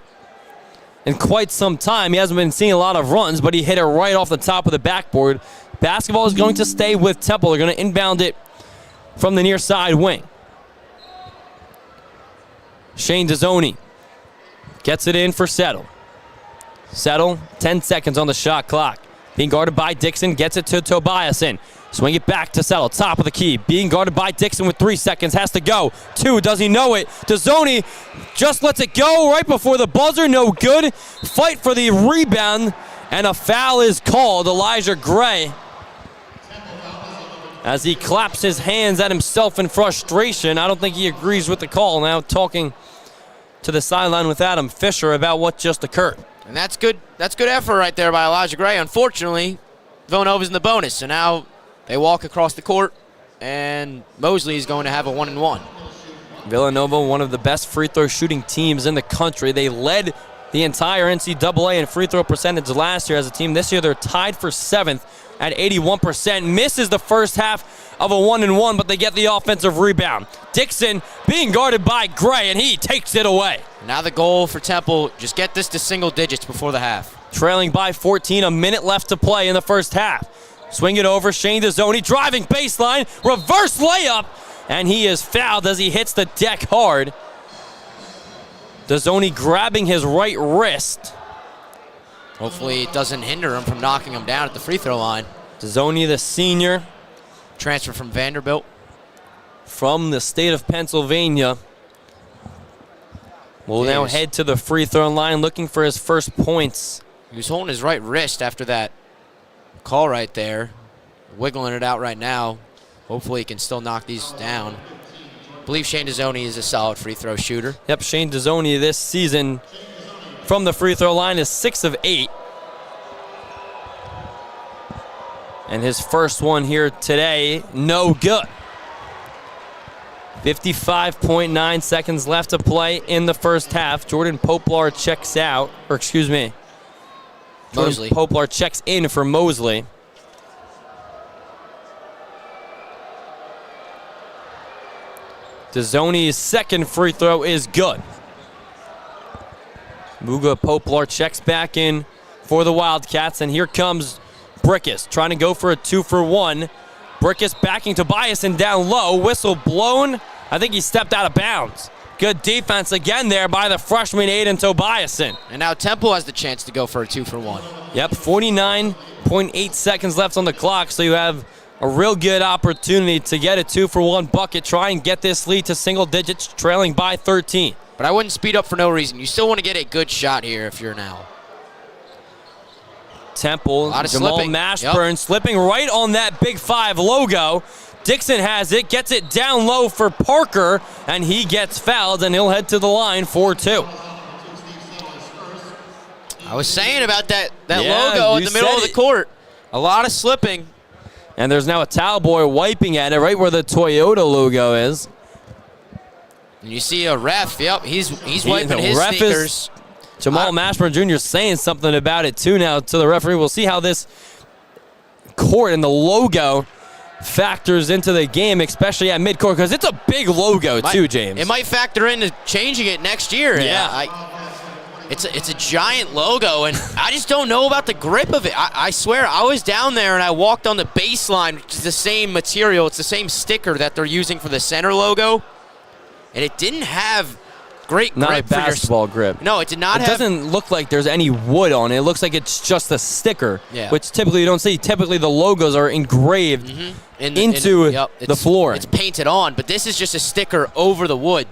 in quite some time. He hasn't been seeing a lot of runs, but he hit it right off the top of the backboard. Basketball is going to stay with Temple. They're going to inbound it from the near side wing. Shane Dezzoni gets it in for Settle. Settle, 10 seconds on the shot clock. Being guarded by Dixon, gets it to Tobiasen. Swing it back to Settle, top of the key. Being guarded by Dixon with 3 seconds, has to go. 2, does he know it? Dezzoni just lets it go right before the buzzer, no good. Fight for the rebound, and a foul is called. Elijah Gray, as he claps his hands at himself in frustration. I don't think he agrees with the call. Now talking to the sideline with Adam Fisher about what just occurred. And that's good effort right there by Elijah Gray. Unfortunately, Villanova's in the bonus, so now they walk across the court, and Mosley is going to have a 1-and-1. Villanova, one of the best free throw shooting teams in the country. They led the entire NCAA in free throw percentage last year as a team. This year they're tied for 7th at 81%. Misses the first half of a 1-and-1, but they get the offensive rebound. Dixon being guarded by Gray, and he takes it away. Now the goal for Temple, just get this to single digits before the half. Trailing by 14, a minute left to play in the first half. Swing it over, Shane Dezzoni, driving baseline, reverse layup, and he is fouled as he hits the deck hard. Dezzoni grabbing his right wrist. Hopefully it doesn't hinder him from knocking him down at the free throw line. Dezzoni, the senior. Transfer from Vanderbilt. From the state of Pennsylvania. Will now head to the free throw line looking for his first points. He was holding his right wrist after that call right there. wiggling it out right now. Hopefully he can still knock these down. I believe Shane Dezzoni is a solid free throw shooter. Yep, Shane Dezzoni this season from the free throw line is 6 of 8. And his first one here today, no good. 55.9 seconds left to play in the first half. Jordan Poplar checks out, or excuse me, Mosley. Poplar checks in for Mosley. Dezzoni's second free throw is good. Muga Poplar checks back in for the Wildcats, and here comes Brickus trying to go for a 2-for-1. Brickus backing Tobias and down low. Whistle blown. I think he stepped out of bounds. Good defense again there by the freshman Hayden Tobiasen. And now Temple has the chance to go for a 2-for-1. Yep, 49.8 seconds left on the clock, so you have a real good opportunity to get a 2-for-1 bucket. Try and get this lead to single digits, trailing by 13. But I wouldn't speed up for no reason. You still want to get a good shot here if you're now. Temple, Jamal slipping. Mashburn slipping right on that Big 5 logo. Dixon has it, gets it down low for Parker, and he gets fouled, and he'll head to the line for 2. I was saying about that logo in the middle of the court. A lot of slipping. And there's now a towel boy wiping at it right where the Toyota logo is. And you see a ref, yep, he's wiping his sneakers. Jamal Mashburn Jr. saying something about it too now to the referee. We'll see how this court and the logo factors into the game, especially at midcourt, because it's a big logo too, James. It might factor into changing it next year. Yeah. It's a giant logo, and I just don't know about the grip of it. I swear, I was down there and I walked on the baseline, which is the same material. It's the same sticker that they're using for the center logo, and it didn't have great grip. Not a basketball grip. No, it did not have. It doesn't look like there's any wood on it. It looks like it's just a sticker, which typically you don't see. Typically the logos are engraved into the floor. It's painted on, but this is just a sticker over the wood.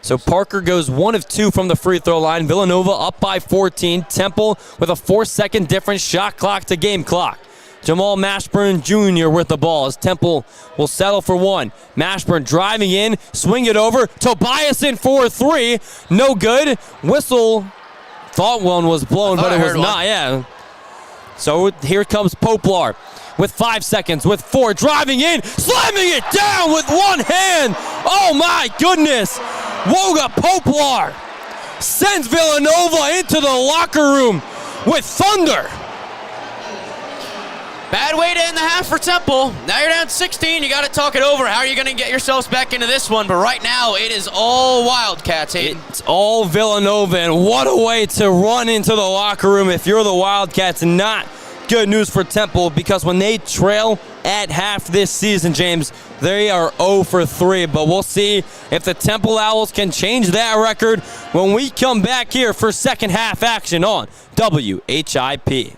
So Parker goes 1 of 2 from the free throw line. Villanova up by 14. Temple with a 4-second difference. Shot clock to game clock. Jamal Mashburn Jr. with the ball as Temple will settle for 1. Mashburn driving in, swing it over. Tobiasen for 3. No good. Whistle. Thought one was blown, but it was not. Yeah. So here comes Poplar with 5 seconds, with 4. Driving in, slamming it down with one hand. Oh my goodness. Woga Poplar sends Villanova into the locker room with thunder. Bad way to end the half for Temple. Now you're down 16. You got to talk it over. How are you going to get yourselves back into this one? But right now, it is all Wildcats, Hayden. It's all Villanova, and what a way to run into the locker room if you're the Wildcats. Not good news for Temple, because when they trail at half this season, James, they are 0 for 3. But we'll see if the Temple Owls can change that record when we come back here for second half action on WHIP.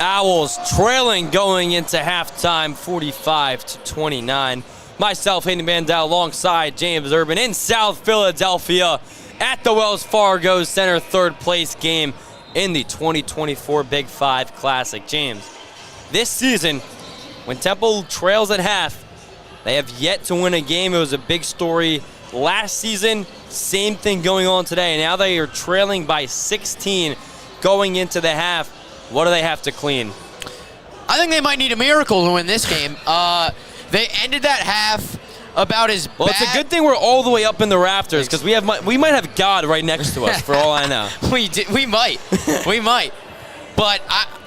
Owls trailing going into halftime, 45-29. Myself, Hayden Bandel, alongside James Urban in South Philadelphia at the Wells Fargo Center third place game in the 2024 Big Five Classic. James, this season, when Temple trails at half, they have yet to win a game. It was a big story last season. Same thing going on today. Now they are trailing by 16 going into the half. What do they have to clean? I think they might need a miracle to win this game. They ended that half about as bad. Well, it's a good thing we're all the way up in the rafters because we might have God right next to us for all I know. We might. But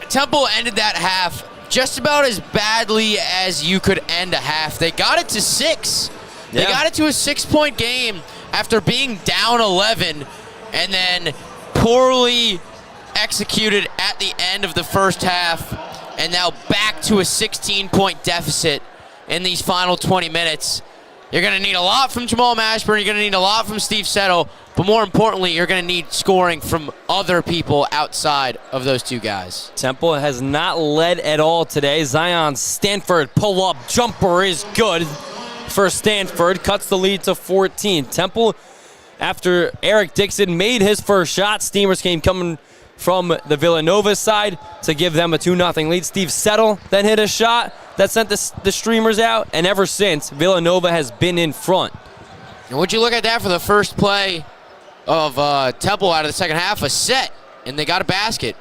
Temple ended that half just about as badly as you could end a half. They got it to 6. They got it to a 6-point game after being down 11 and then poorly executed at the end of the first half, and now back to a 16-point deficit in these final 20 minutes. You're going to need a lot from Jamal Mashburn. You're going to need a lot from Steve Settle. But more importantly, you're going to need scoring from other people outside of those two guys. Temple has not led at all today. Zion Stanford pull-up jumper is good for Stanford. Cuts the lead to 14. Temple, after Eric Dixon made his first shot, Steamers came coming from the Villanova side to give them a 2-0 lead. Steve Settle then hit a shot that sent the Streamers out, and ever since, Villanova has been in front. And would you look at that for the first play of Temple out of the second half? A set, and they got a basket.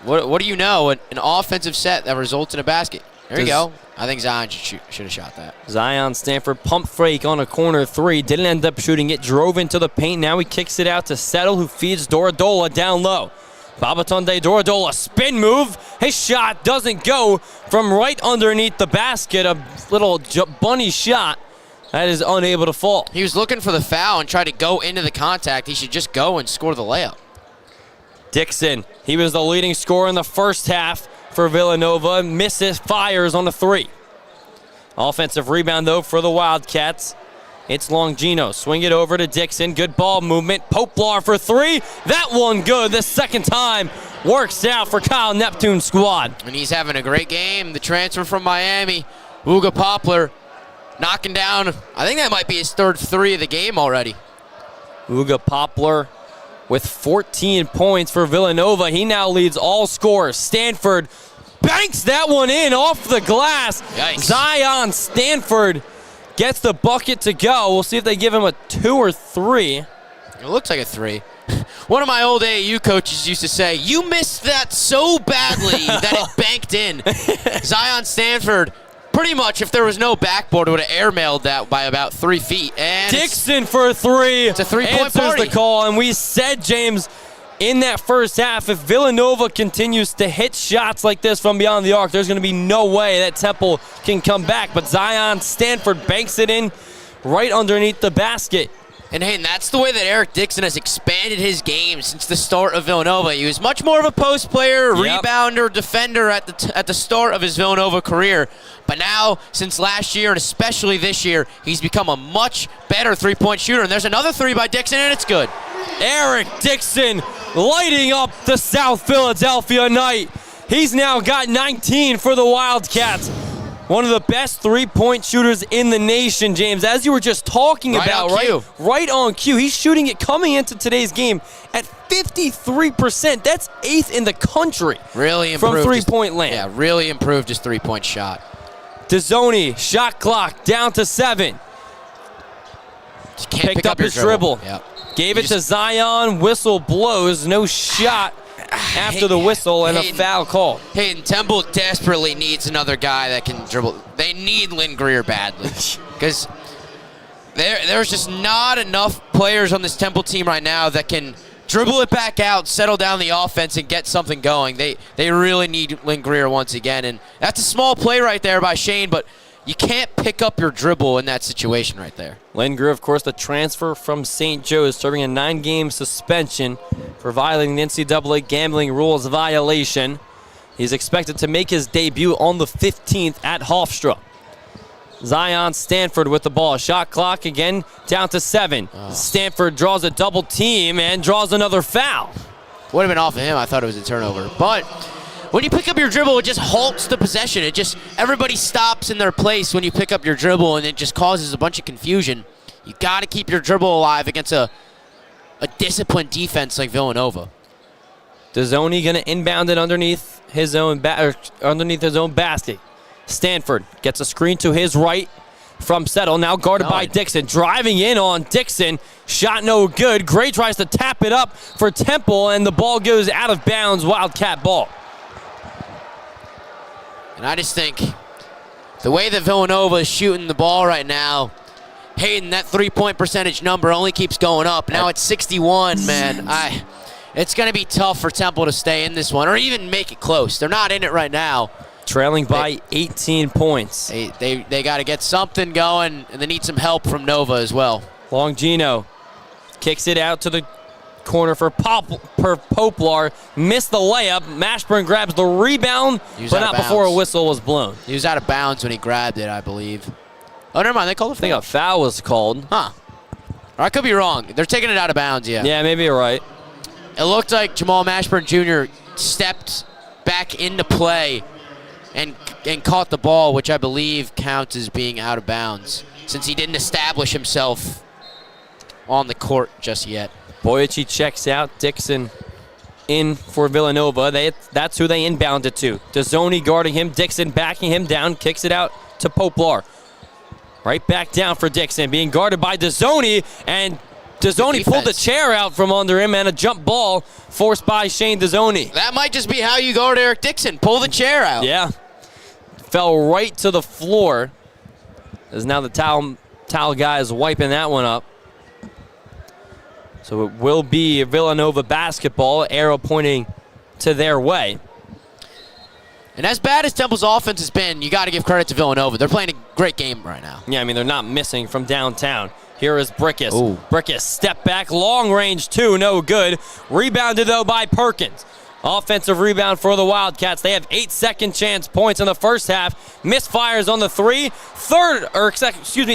What do you know? An offensive set that results in a basket. There you go. I think Zion should have shot that. Zion Stanford pump fake on a corner three. Didn't end up shooting it. Drove into the paint. Now he kicks it out to Settle, who feeds Dorodola down low. Babatunde Dorodola, spin move. His shot doesn't go from right underneath the basket. A little bunny shot that is unable to fall. He was looking for the foul and tried to go into the contact. He should just go and score the layup. Dixon, he was the leading scorer in the first half for Villanova. Misses, fires on the three. Offensive rebound, though, for the Wildcats. It's Longino. Swing it over to Dixon. Good ball movement. Poplar for three. That one good. The second time works out for Kyle Neptune's squad. And he's having a great game. The transfer from Miami, Uga Poplar, knocking down, I think that might be his third three of the game already. Uga Poplar with 14 points for Villanova. He now leads all scorers. Stanford banks that one in off the glass. Yikes. Zion Stanford gets the bucket to go. We'll see if they give him a 2 or 3. It looks like a 3. One of my old AAU coaches used to say, you missed that so badly that it banked in. Zion Stanford, pretty much, if there was no backboard, would have airmailed that by about 3 feet. And Dixon for a 3. It's a 3-point party. Answers the call, and we said, James, in that first half, if Villanova continues to hit shots like this from beyond the arc, there's going to be no way that Temple can come back. But Zion Stanford banks it in right underneath the basket. And hey, that's the way that Eric Dixon has expanded his game since the start of Villanova. He was much more of a post player, rebounder, defender at the start of his Villanova career. But now, since last year and especially this year, he's become a much better three-point shooter. And there's another 3 by Dixon, and it's good. Eric Dixon lighting up the South Philadelphia night. He's now got 19 for the Wildcats. One of the best three-point shooters in the nation, James. As you were just talking about, right on cue. He's shooting it coming into today's game at 53%. That's 8th in the country. Really improved. From three-point land. Yeah, really improved his three-point shot. Dezzoni, shot clock down to 7. Just can't picked up his dribble. Yep. Gave it to Zion. Whistle blows. No shot after the whistle and a foul call. Hayden, Temple desperately needs another guy that can dribble. They need Lynn Greer badly because there's just not enough players on this Temple team right now that can dribble it back out, settle down the offense, and get something going. They really need Lynn Greer once again, and that's a small play right there by Shane, but you can't pick up your dribble in that situation right there. Lynn Greer, of course, the transfer from St. Joe's, serving a 9-game suspension for violating the NCAA gambling rules violation. He's expected to make his debut on the 15th at Hofstra. Zion Stanford with the ball. Shot clock again down to 7. Stanford draws a double team and draws another foul. Would have been off of him. I thought it was a turnover. But when you pick up your dribble, it just halts the possession. Everybody stops in their place when you pick up your dribble, and it just causes a bunch of confusion. You got to keep your dribble alive against a disciplined defense like Villanova. Dezzoni going to inbound it underneath his own basket. Stanford gets a screen to his right from Settle, now guarded by Dixon. Driving in on Dixon, shot no good. Gray tries to tap it up for Temple, and the ball goes out of bounds, Wildcat ball. And I just think the way that Villanova is shooting the ball right now, Hayden, that three-point percentage number only keeps going up. Now it's 61, man. It's going to be tough for Temple to stay in this one or even make it close. They're not in it right now. Trailing by 18 points. They got to get something going, and they need some help from Nova as well. Longino kicks it out to the corner for Poplar. Missed the layup. Mashburn grabs the rebound, but not before a whistle was blown. He was out of bounds when he grabbed it, I believe. Oh, never mind. They called a foul. I think a foul was called. Huh. Or I could be wrong. They're taking it out of bounds, yeah. Yeah, maybe you're right. It looked like Jamal Mashburn Jr. stepped back into play and caught the ball, which I believe counts as being out of bounds, since he didn't establish himself on the court just yet. Boyachy checks out. Dixon in for Villanova. That's who they inbounded to. Dezzoni guarding him. Dixon backing him down. Kicks it out to Poplar. Right back down for Dixon. Being guarded by Dezzoni. And Dezzoni pulled the chair out from under him, and a jump ball forced by Shane Dezzoni. That might just be how you guard Eric Dixon. Pull the chair out. Yeah. Fell right to the floor. As now the towel guy is wiping that one up. So it will be Villanova basketball, arrow pointing to their way. And as bad as Temple's offense has been, you got to give credit to Villanova. They're playing a great game right now. Yeah, I mean, they're not missing from downtown. Here is Brickus. Ooh. Brickus, step back, long range two, no good. Rebounded, though, by Perkins. Offensive rebound for the Wildcats. They have 8 second chance points in the first half. Misfires on the three.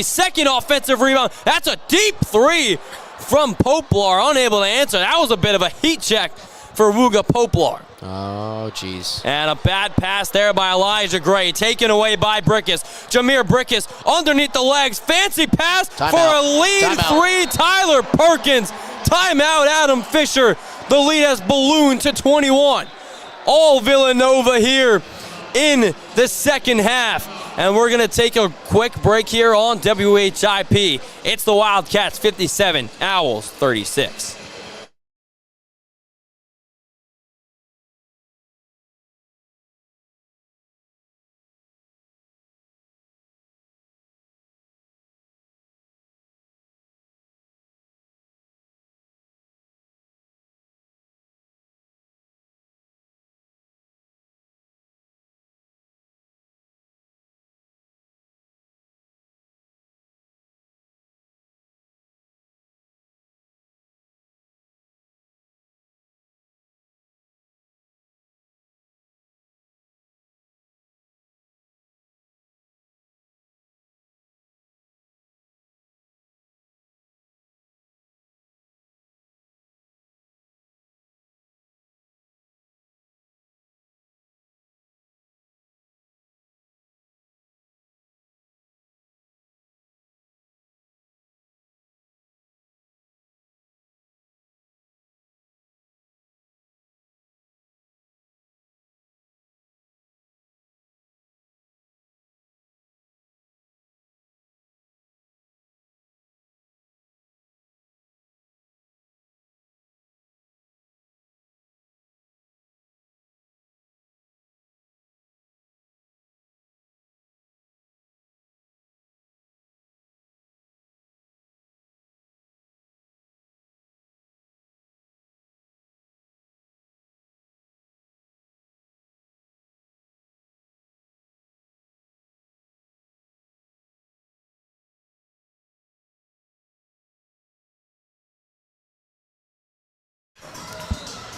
Second offensive rebound. That's a deep three from Poplar, unable to answer. That was a bit of a heat check for Wooga Poplar. Oh, jeez. And a bad pass there by Elijah Gray, taken away by Brickus. Jameer Brickus underneath the legs. Fancy pass for a lead three. Tyler Perkins. Timeout, Adam Fisher. The lead has ballooned to 21. All Villanova here in the second half. And we're going to take a quick break here on WHIP. It's the Wildcats 57, Owls 36.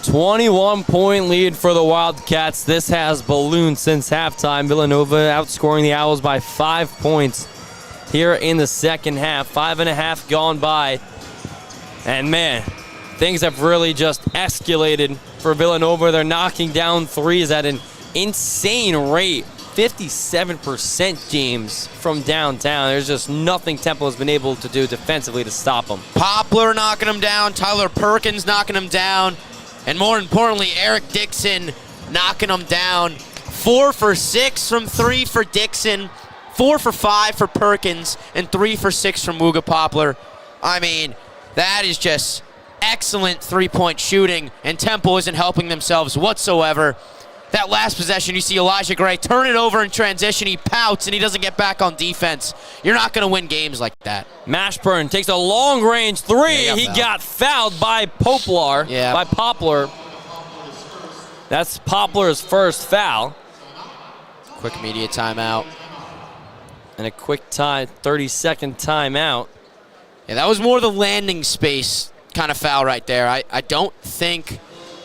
.1 lead for the Wildcats. This has ballooned since halftime. Villanova outscoring the Owls by 5 points here in the second half. 5.5 gone by. And man, things have really just escalated for Villanova. They're knocking down threes at an insane rate. 57%, James, from downtown. There's just nothing Temple has been able to do defensively to stop them. Poplar knocking them down, Tyler Perkins knocking them down, and more importantly, Eric Dixon knocking them down. 4 for 6 from 3 for Dixon, 4 for 5 for Perkins, and 3 for 6 from Wooga Poplar. I mean, that is just excellent three-point shooting, and Temple isn't helping themselves whatsoever. That last possession, you see Elijah Gray turn it over in transition. He pouts, and he doesn't get back on defense. You're not going to win games like that. Mashburn takes a long-range three. Yeah, he got fouled by Poplar. Yeah. By Poplar. That's Poplar's first foul. Quick immediate timeout. And a quick 30-second timeout. Yeah, that was more the landing space kind of foul right there. I don't think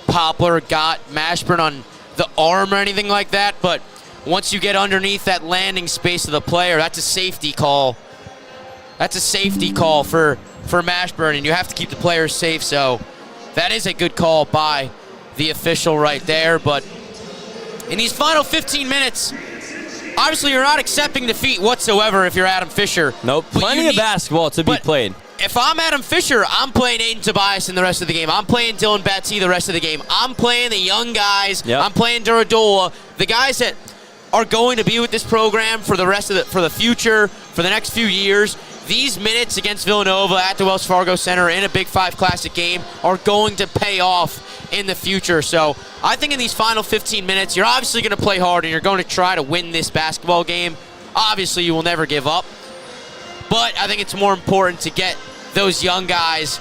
Poplar got Mashburn on the arm or anything like that, but once you get underneath that landing space of the player, that's a safety call. That's a safety call for Mashburn, and you have to keep the players safe, so that is a good call by the official right there. But in these final 15 minutes, obviously you're not accepting defeat whatsoever if you're Adam Fisher. Nope, plenty of basketball to be played. If I'm Adam Fisher, I'm playing Aiden Tobias in the rest of the game. I'm playing Dylan Batsy the rest of the game. I'm playing the young guys. Yep. I'm playing Duradola, the guys that are going to be with this program for the rest of for the future, for the next few years. These minutes against Villanova at the Wells Fargo Center in a Big 5 Classic game are going to pay off in the future. So I think in these final 15 minutes, you're obviously going to play hard and you're going to try to win this basketball game. Obviously, you will never give up. But I think it's more important to get those young guys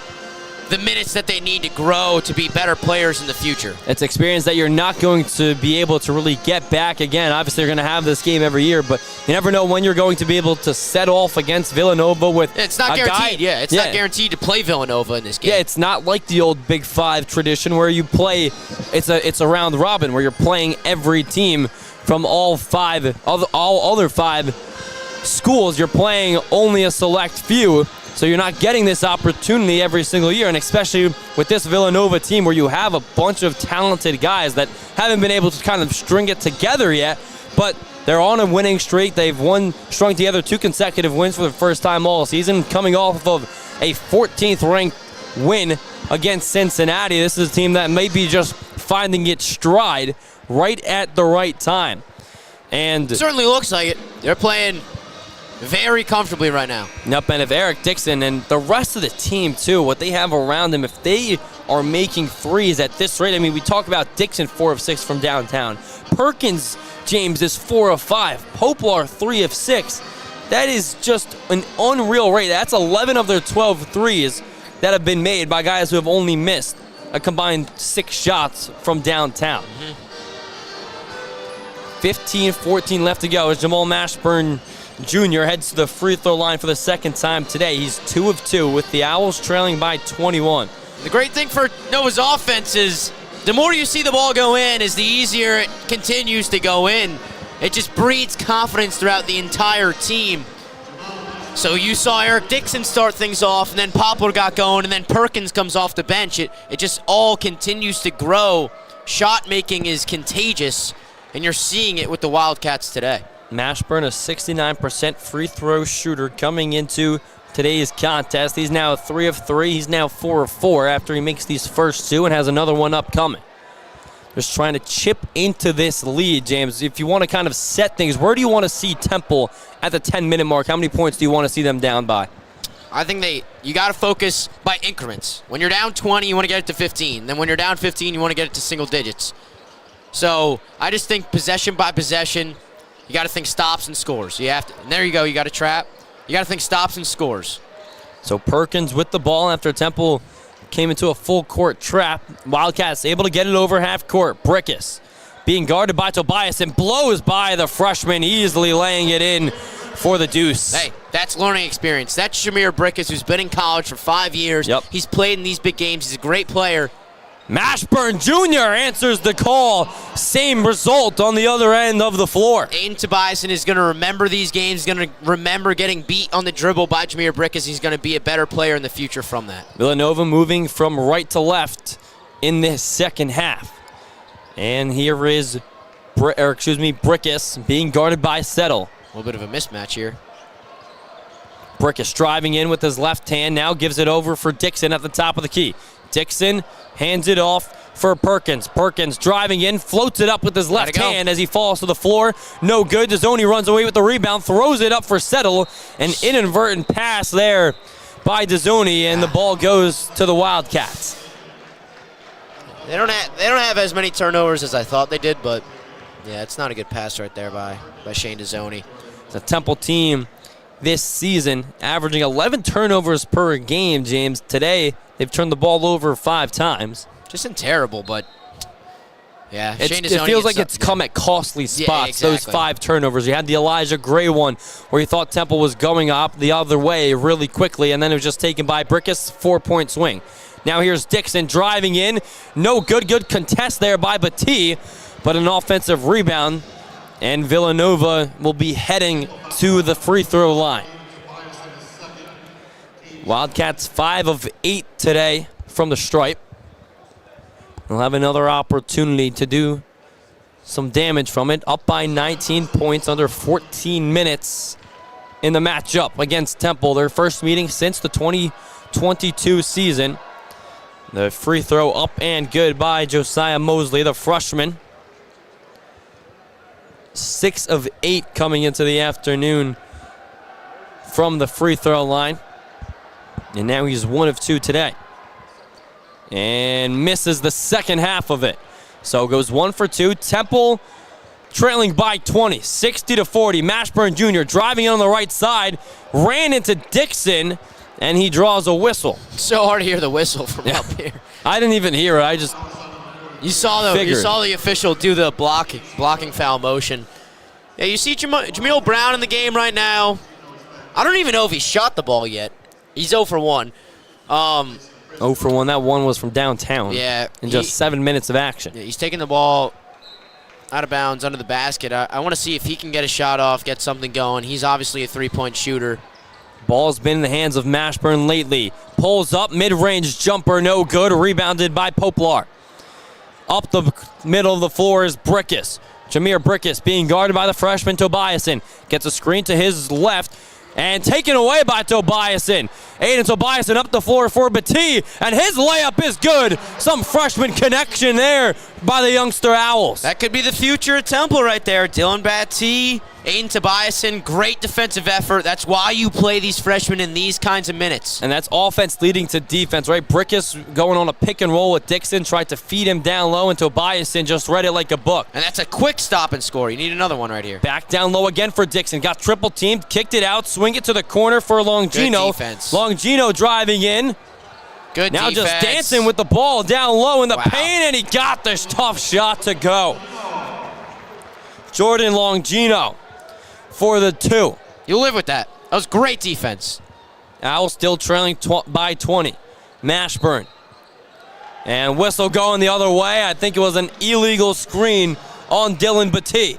the minutes that they need to grow to be better players in the future. It's experience that you're not going to be able to really get back again. Obviously, you're going to have this game every year, but you never know when you're going to be able to set off against Villanova with It's not guaranteed. It's not guaranteed to play Villanova in this game. Yeah, it's not like the old Big 5 tradition where you play, it's a round robin where you're playing every team from all other 5 schools. You're playing only a select few. So you're not getting this opportunity every single year, and especially with this Villanova team where you have a bunch of talented guys that haven't been able to kind of string it together yet, but they're on a winning streak. They've strung together 2 consecutive wins for the first time all season, coming off of a 14th ranked win against Cincinnati. This is a team that may be just finding its stride right at the right time. And it certainly looks like it. They're playing very comfortably right now. Yep, and if Eric Dixon and the rest of the team, too, what they have around them, if they are making threes at this rate, I mean, we talk about Dixon 4 of 6 from downtown. Perkins, James, is 4 of 5. Poplar, 3 of 6. That is just an unreal rate. That's 11 of their 12 threes that have been made by guys who have only missed a combined 6 shots from downtown. 15-14 left to go as Jamal Mashburn Jr. heads to the free throw line for the second time today. He's 2 of 2 with the Owls trailing by 21. The great thing for Nova's offense is the more you see the ball go in, is the easier it continues to go in. It just breeds confidence throughout the entire team. So you saw Eric Dixon start things off, and then Poplar got going, and then Perkins comes off the bench. It just all continues to grow. Shot making is contagious, and you're seeing it with the Wildcats today. Mashburn, a 69% free throw shooter coming into today's contest. He's now 3 of 3. He's now 4 of 4 after he makes these first 2 and has another one upcoming. Just trying to chip into this lead, James. If you want to kind of set things, where do you want to see Temple at the 10-minute mark? How many points do you want to see them down by? I think you got to focus by increments. When you're down 20, you want to get it to 15. Then when you're down 15, you want to get it to single digits. So I just think possession by possession, you got to think stops and scores. And there you go. You got to trap. You got to think stops and scores. So Perkins with the ball after Temple came into a full court trap. Wildcats able to get it over half court. Brickus being guarded by Tobias and blows by the freshman, easily laying it in for the deuce. Hey, that's learning experience. That's Shamir Brickus, who's been in college for 5 years. Yep. He's played in these big games. He's a great player. Mashburn Jr. answers the call. Same result on the other end of the floor. Hayden Tobiasen is going to remember these games, going to remember getting beat on the dribble by Jameer Brickus. He's going to be a better player in the future from that. Villanova moving from right to left in this second half. And here is, Brickus being guarded by Settle. A little bit of a mismatch here. Brickus driving in with his left hand, now gives it over for Dixon at the top of the key. Dixon hands it off for Perkins. Perkins driving in, floats it up with his left hand as he falls to the floor. No good. Dezzoni runs away with the rebound, throws it up for Settle. An inadvertent pass there by Dezzoni, and the ball goes to the Wildcats. They don't have as many turnovers as I thought they did, but yeah, it's not a good pass right there by Shane Dezzoni. The Temple team this season averaging 11 turnovers per game, James. Today, they've turned the ball over 5 times. Just in terrible, but yeah. It feels like it's come at costly spots, yeah, exactly. Those 5 turnovers. You had the Elijah Gray one where you thought Temple was going up the other way really quickly, and then it was just taken by Brickus, 4-point swing. Now here's Dixon driving in. No good contest there by Batee, but an offensive rebound. And Villanova will be heading to the free throw line. Wildcats 5 of 8 today from the stripe. They'll have another opportunity to do some damage from it. Up by 19 points under 14 minutes in the matchup against Temple. Their first meeting since the 2022 season. The free throw up and good by Josiah Mosley, the freshman. 6 of 8 coming into the afternoon from the free throw line. And now he's 1 of 2 today. And misses the second half of it. So goes 1 for 2. Temple trailing by 20, 60-40. Mashburn Jr. driving in on the right side. Ran into Dixon, and he draws a whistle. So hard to hear the whistle from up here. I didn't even hear it. I just You saw the official do the blocking foul motion. Yeah, you see Jameel Brown in the game right now. I don't even know if he shot the ball yet. He's 0 for 1. 0 for 1. That one was from downtown. Yeah. In just 7 minutes of action. Yeah, he's taking the ball out of bounds under the basket. I want to see if he can get a shot off, get something going. He's obviously a three-point shooter. Ball's been in the hands of Mashburn lately. Pulls up, mid-range jumper, no good. Rebounded by Poplar. Up the middle of the floor is Brickus. Jameer Brickus being guarded by the freshman Tobiasen. Gets a screen to his left and taken away by Tobiasen. Hayden Tobiasen up the floor for Batee, and his layup is good. Some freshman connection there by the youngster Owls. That could be the future at Temple right there. Dylan Batee, Hayden Tobiasen, great defensive effort. That's why you play these freshmen in these kinds of minutes. And that's offense leading to defense, right? Brickus going on a pick and roll with Dixon, tried to feed him down low, and Tobiasen just read it like a book. And that's a quick stop and score. You need another one right here. Back down low again for Dixon. Got triple teamed, kicked it out, swing it to the corner for Longino. Good defense. Longino driving in. Good now defense. Just dancing with the ball down low in the paint, and he got this tough shot to go. Jordan Longino for the 2. You'll live with that. That was great defense. Owls still trailing by 20. Mashburn. And whistle going the other way. I think it was an illegal screen on Dylan Batee.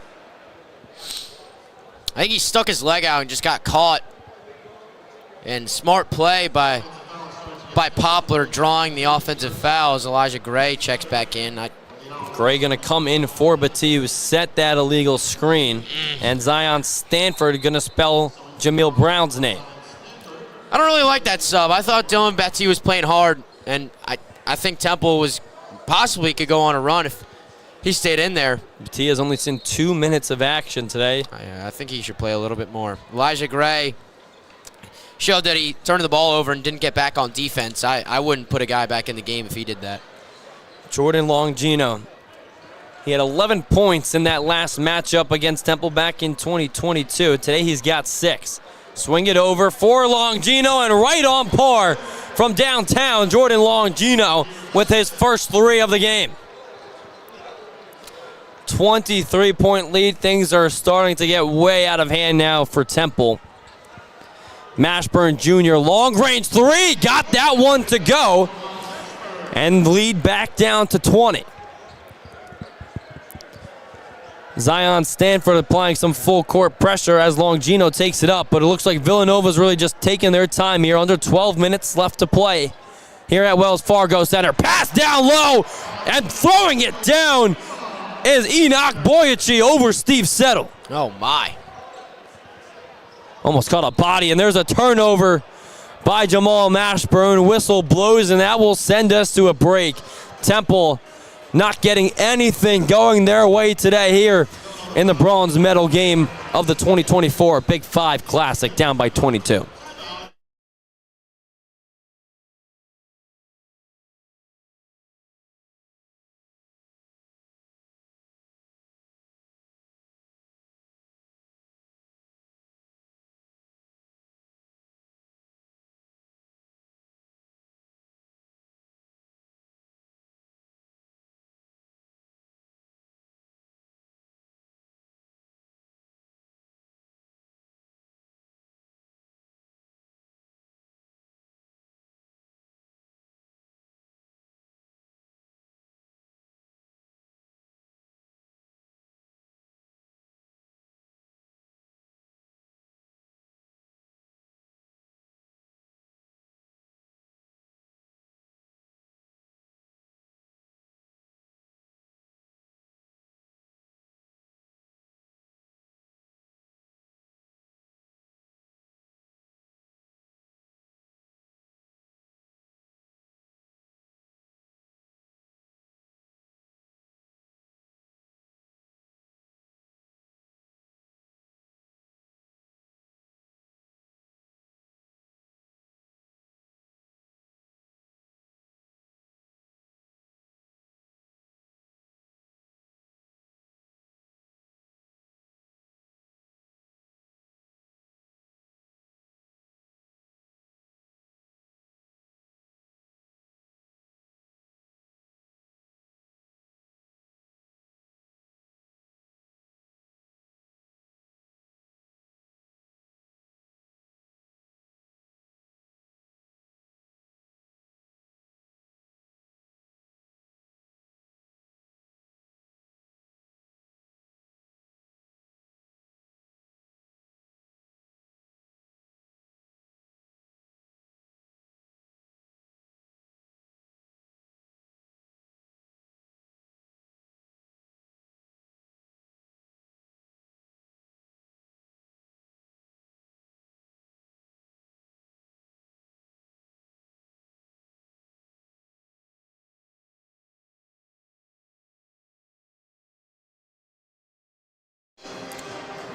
I think he stuck his leg out and just got caught. And smart play by Poplar drawing the offensive foul as Elijah Gray checks back in. Gray going to come in for Batee, who set that illegal screen. And Zion Stanford going to spell Jameel Brown's name. I don't really like that sub. I thought Dylan Batee was playing hard, and I think Temple was possibly could go on a run if he stayed in there. Batee has only seen 2 minutes of action today. I think he should play a little bit more. Elijah Gray showed that he turned the ball over and didn't get back on defense. I wouldn't put a guy back in the game if he did that. Jordan Longino. He had 11 points in that last matchup against Temple back in 2022. Today he's got 6. Swing it over for Longino, and right on par from downtown, Jordan Longino with his first 3 of the game. 23-point lead. Things are starting to get way out of hand now for Temple. Mashburn Jr. long range 3, got that one to go. and lead back down to 20. Zion Stanford applying some full court pressure as Longino takes it up, but it looks like Villanova's really just taking their time here. Under 12 minutes left to play here at Wells Fargo Center. Pass down low, and throwing it down is Enoch Boyachi over Steve Settle. Oh, my. Almost caught a body, and there's a turnover by Jamal Mashburn. Whistle blows, and that will send us to a break. Temple not getting anything going their way today here in the bronze medal game of the 2024 Big 5 Classic, down by 22.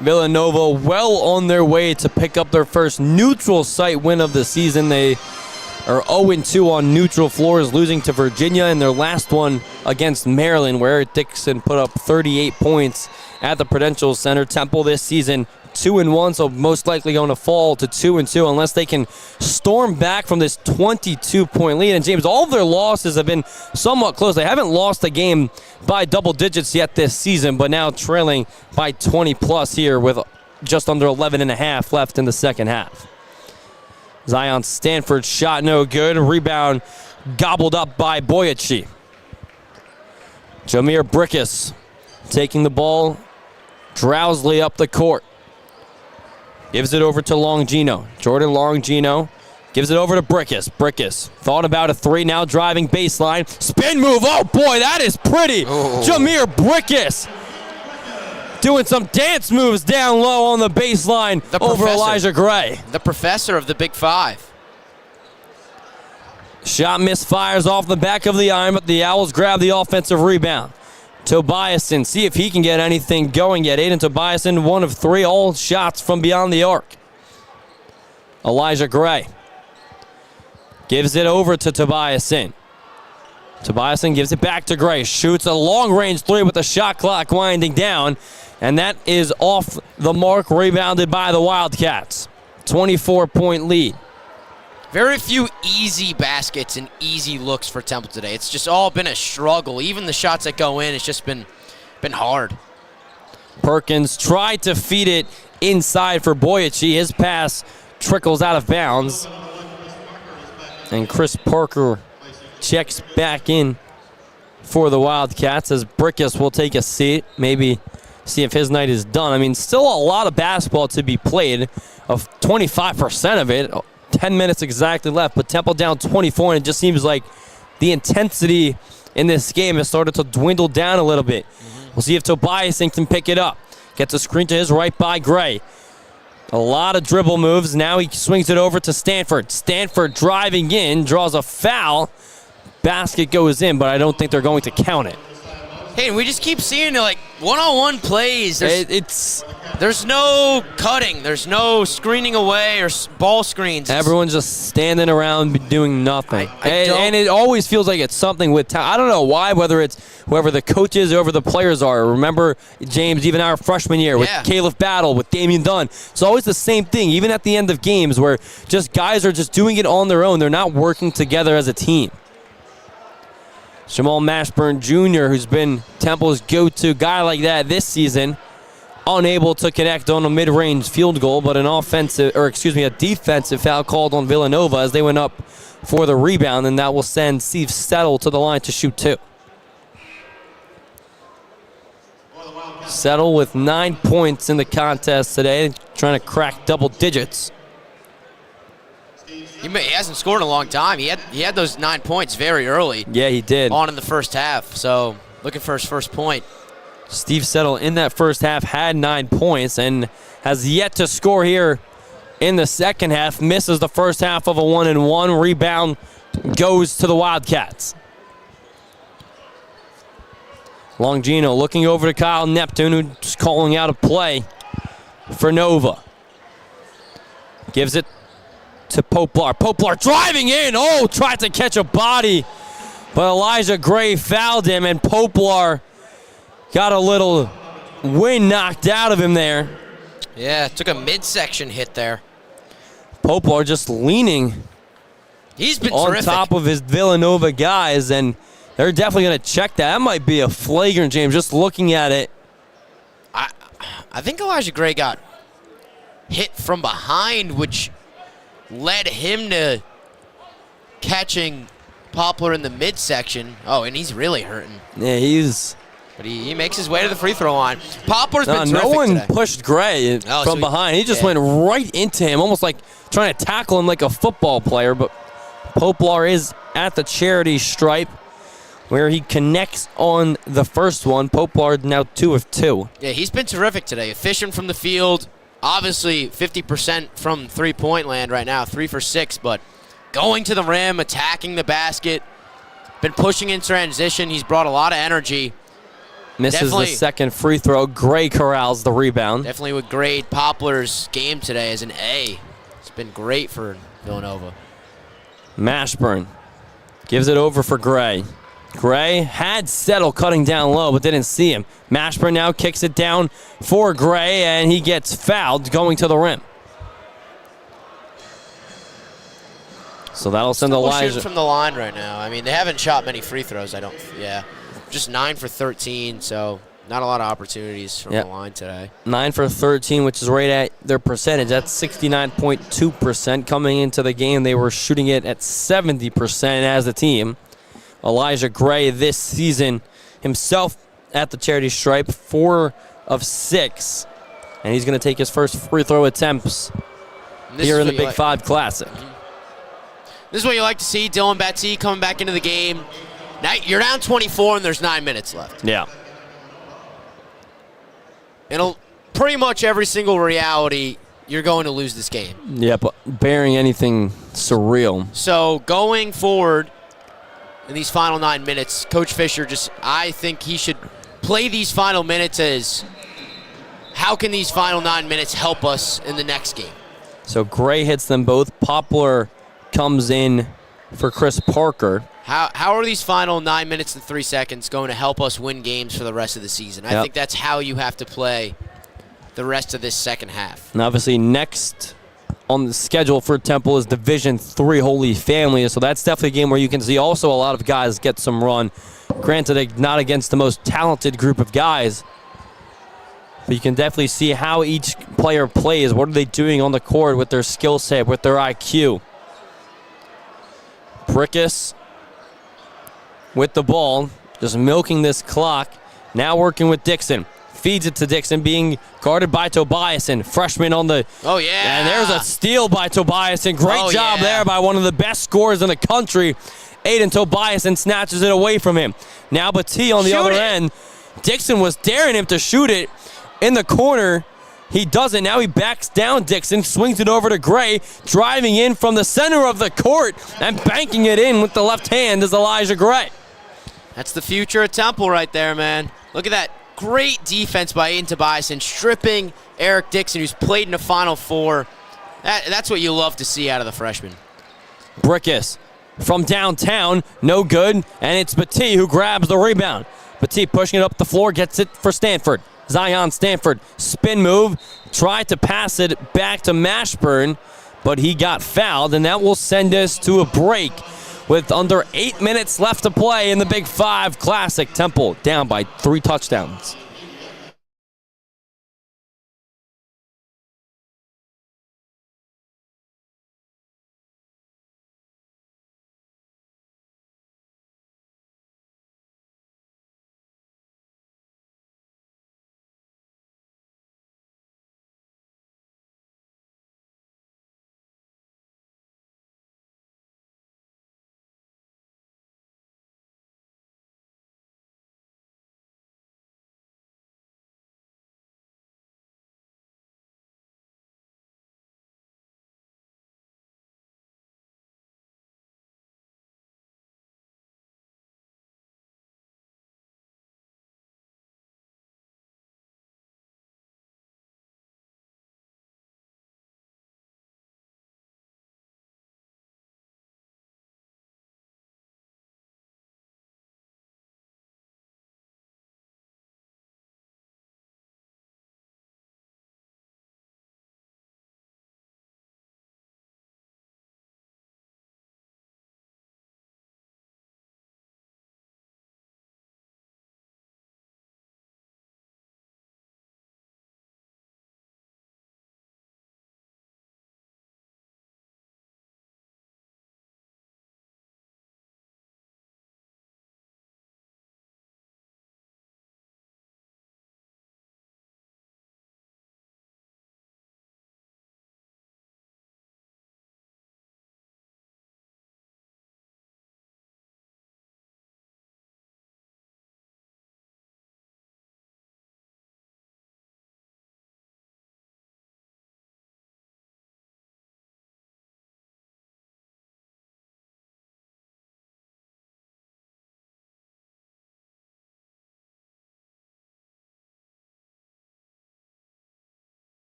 Villanova well on their way to pick up their first neutral site win of the season. They are 0-2 on neutral floors, losing to Virginia in their last one against Maryland, where Eric Dixon put up 38 points at the Prudential Center. Temple this season 2-1, so most likely going to fall to 2-2 unless they can storm back from this 22-point lead. And James, all of their losses have been somewhat close. They haven't lost a game by double digits yet this season, but now trailing by 20-plus here with just under 11 and a half left in the second half. Zion Stanford shot no good. Rebound gobbled up by Boyachi. Jameer Brickus taking the ball drowsily up the court. Gives it over to Longino. Jordan Longino gives it over to Brickus. Brickus thought about a three, now driving baseline. Spin move. Oh, boy, that is pretty. Oh. Jameer Brickus doing some dance moves down low on the baseline over Elijah Gray. The professor of the Big Five. Shot misfires off the back of the iron, but the Owls grab the offensive rebound. Tobiasen, see if he can get anything going yet. Hayden Tobiasen, 1 of 3, all shots from beyond the arc. Elijah Gray gives it over to Tobiasen. Tobiasen gives it back to Gray. Shoots a long-range three with the shot clock winding down, and that is off the mark, rebounded by the Wildcats. 24-point lead. Very few easy baskets and easy looks for Temple today. It's just all been a struggle. Even the shots that go in, it's just been hard. Perkins tried to feed it inside for Boyachi. His pass trickles out of bounds. And Chris Parker checks back in for the Wildcats as Brickus will take a seat, maybe see if his night is done. I mean, still a lot of basketball to be played, of 25% of it, 10 minutes exactly left, but Temple down 24, and it just seems like the intensity in this game has started to dwindle down a little bit. We'll see if Tobias can pick it up. Gets a screen to his right by Gray. A lot of dribble moves. Now he swings it over to Stanford. Stanford driving in, draws a foul. Basket goes in, but I don't think they're going to count it. Hey, we just keep seeing like one-on-one plays. There's no cutting. There's no screening away or ball screens. Everyone's just standing around doing nothing. And it always feels like it's something with talent. I don't know why, whether it's whoever the coaches, whoever the players are. Remember, James, even our freshman year with Caleb Battle, with Damian Dunn. It's always the same thing, even at the end of games where just guys are just doing it on their own. They're not working together as a team. Jamal Mashburn Jr., who's been Temple's go-to guy like that this season, unable to connect on a mid-range field goal, but a defensive foul called on Villanova as they went up for the rebound, and that will send Steve Settle to the line to shoot 2. Settle with 9 points in the contest today, trying to crack double digits. He hasn't scored in a long time. He had those 9 points very early. Yeah, he did. On in the first half, so looking for his first point. Steve Settle in that first half had 9 points and has yet to score here in the second half. Misses the first half of a 1-and-1. Rebound goes to the Wildcats. Longino looking over to Kyle Neptune, who's calling out a play for Nova. Gives it to Poplar. Poplar driving in. Oh, tried to catch a body, but Elijah Gray fouled him, and Poplar got a little wind knocked out of him there. Yeah, took a midsection hit there. Poplar just leaning. He's been on terrific. Top of his Villanova guys, and they're definitely going to check that. That might be a flagrant, James, just looking at it. I think Elijah Gray got hit from behind, which led him to catching Poplar in the midsection. Oh, and he's really hurting. Yeah, But he makes his way to the free throw line. Poplar's been terrific No one today. pushed Gray from behind. He just went right into him, almost like trying to tackle him like a football player. But Poplar is at the charity stripe where he connects on the first one. Poplar now 2 of 2. Yeah, he's been terrific today. Efficient from the field. Obviously, 50% from three-point land right now, 3 for 6, but going to the rim, attacking the basket, been pushing in transition. He's brought a lot of energy. Misses the second free throw. Gray corrals the rebound. Definitely would grade Poplar's game today as an A. It's been great for Villanova. Mashburn gives it over for Gray. Gray had Settle cutting down low, but didn't see him. Mashburn now kicks it down for Gray, and he gets fouled going to the rim. So that'll send Elijah. Shooting from the line right now. I mean, they haven't shot many free throws, just 9 for 13, so not a lot of opportunities from the line today. 9 for 13, which is right at their percentage. That's 69.2%. Coming into the game, they were shooting it at 70% as a team. Elijah Gray this season himself at the charity stripe, 4 of 6. And he's going to take his first free throw attempts here in the Big 5 Classic. This is what you like to see. Dylan Battee coming back into the game. Now you're down 24 and there's 9 minutes left. Yeah. And pretty much every single reality, you're going to lose this game. Yeah, but bearing anything surreal. So going forward in these final 9 minutes, Coach Fisher I think he should play these final minutes as how can these final 9 minutes help us in the next game? So Gray hits them both. Poplar comes in for Chris Parker. How are these final 9 minutes and 3 seconds going to help us win games for the rest of the season? I think that's how you have to play the rest of this second half. And obviously next on the schedule for Temple is Division III Holy Family, so that's definitely a game where you can see also a lot of guys get some run. Granted, not against the most talented group of guys, but you can definitely see how each player plays. What are they doing on the court with their skill set, with their IQ? Brickus with the ball, just milking this clock. Now working with Dixon. Feeds it to Dixon, being guarded by Tobiasen. Freshman on the... Oh, yeah. And there's a steal by Tobiasen. Great job there by one of the best scorers in the country. Hayden Tobiasen snatches it away from him. Now Batee on the other end. Dixon was daring him to shoot it in the corner. He doesn't. Now he backs down Dixon, swings it over to Gray, driving in from the center of the court and banking it in with the left hand is Elijah Gray. That's the future of Temple right there, man. Look at that. Great defense by Hayden Tobiasen, stripping Eric Dixon, who's played in the Final Four. That's what you love to see out of the freshman. Brickus from downtown, no good, and it's Batee who grabs the rebound. Batee pushing it up the floor, gets it for Stanford. Zion Stanford, spin move, tried to pass it back to Mashburn, but he got fouled, and that will send us to a break with under 8 minutes left to play in the Big Five Classic. Temple down by 3 touchdowns.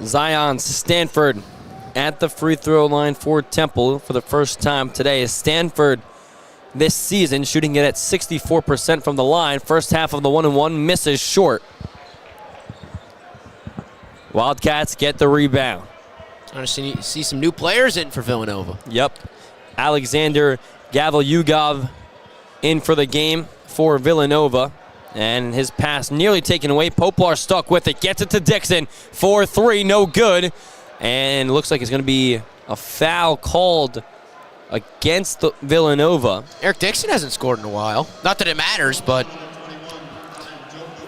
Zion Stanford at the free throw line for Temple for the first time today. Stanford this season shooting it at 64% from the line. First half of the 1-and-1 misses short. Wildcats get the rebound. I see some new players in for Villanova. Yep. Alexander Gavalyugov in for the game for Villanova. And his pass nearly taken away. Poplar stuck with it. Gets it to Dixon. 4-3, no good. And looks like it's going to be a foul called against Villanova. Eric Dixon hasn't scored in a while. Not that it matters, but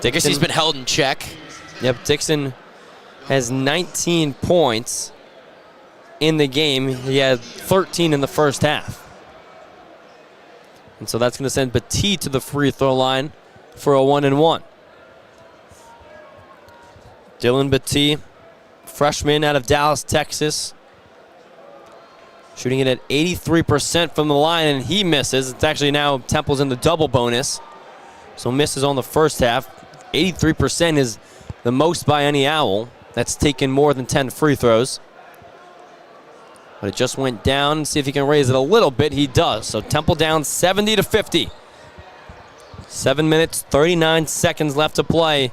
I guess he's been held in check. Yep, Dixon has 19 points in the game. He had 13 in the first half. And so that's going to send Batee to the free throw line for a 1-and-1. Dylan Batee, freshman out of Dallas, Texas. Shooting it at 83% from the line, and he misses. It's actually now Temple's in the double bonus. So misses on the first half. 83% is the most by any Owl. That's taken more than 10 free throws. But it just went down. See if he can raise it a little bit. He does. So Temple down 70-50. 7 minutes, 39 seconds left to play in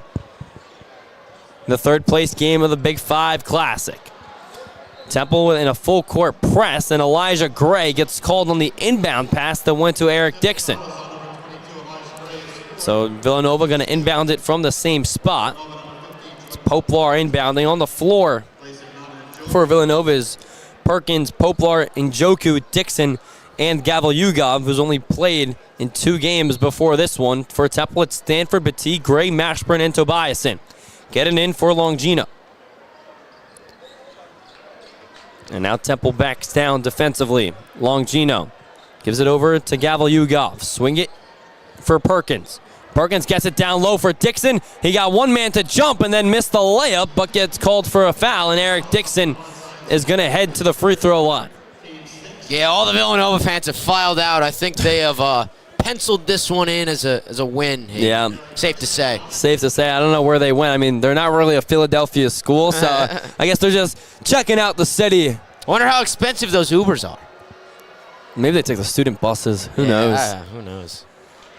the third place game of the Big Five Classic. Temple in a full court press, and Elijah Gray gets called on the inbound pass that went to Eric Dixon. So Villanova going to inbound it from the same spot. It's Poplar inbounding on the floor for Villanova is Perkins, Poplar, Njoku, Dixon, and Gavalyugov, who's only played in 2 games before this one. For Temple, it's Stanford, Petit, Gray, Mashburn, and Tobiasen. Getting in for Longino. And now Temple backs down defensively. Longino gives it over to Gavalyugov. Swing it for Perkins. Perkins gets it down low for Dixon. He got one man to jump and then missed the layup, but gets called for a foul, and Eric Dixon is going to head to the free throw line. Yeah, all the Villanova fans have filed out. I think they have penciled this one in as a win. Yeah. Safe to say. Safe to say. I don't know where they went. I mean, they're not really a Philadelphia school, so I guess they're just checking out the city. I wonder how expensive those Ubers are. Maybe they take the student buses. Who knows? Who knows?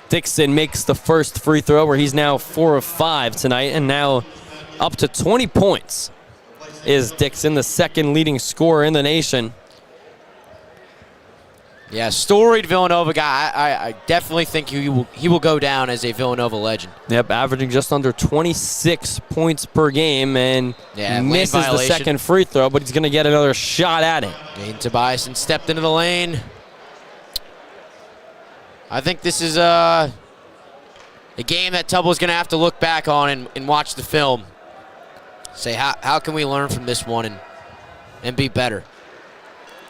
Dixon makes the first free throw, where he's now 4 of 5 tonight, and now up to 20 points is Dixon, the second leading scorer in the nation. Yeah, storied Villanova guy. I definitely think he will go down as a Villanova legend. Yep, averaging just under 26 points per game, and misses the second free throw, but he's going to get another shot at it. Hayden Tobiasen stepped into the lane. I think this is a game that Temple's going to have to look back on and watch the film. Say, how can we learn from this one and be better?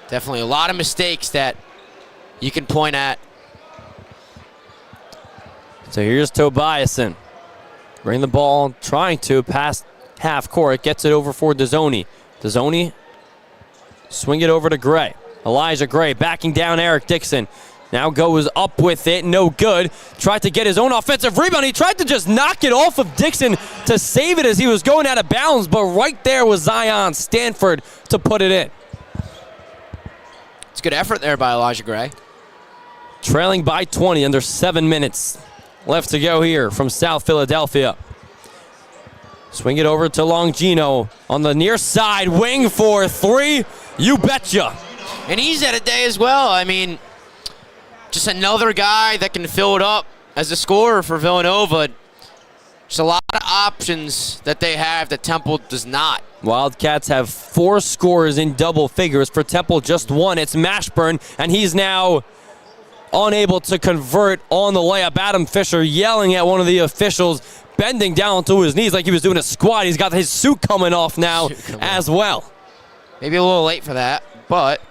Definitely a lot of mistakes that you can point at. So here's Tobiasen. Bring the ball, trying to pass half court. Gets it over for Dezzoni. Dezzoni, swing it over to Gray. Elijah Gray backing down Eric Dixon. Now goes up with it, no good. Tried to get his own offensive rebound. He tried to just knock it off of Dixon to save it as he was going out of bounds, but right there was Zion Stanford to put it in. It's good effort there by Elijah Gray. Trailing by 20, under 7 minutes left to go here from South Philadelphia. Swing it over to Longino on the near side, wing for 3. You betcha. And he's had a day as well. I mean, just another guy that can fill it up as a scorer for Villanova. Just a lot of options that they have that Temple does not. Wildcats have 4 scorers in double figures. For Temple, just 1. It's Mashburn, and he's now unable to convert on the layup. Adam Fisher yelling at one of the officials, bending down to his knees like he was doing a squat. He's got his suit coming off now as well. Maybe a little late for that, but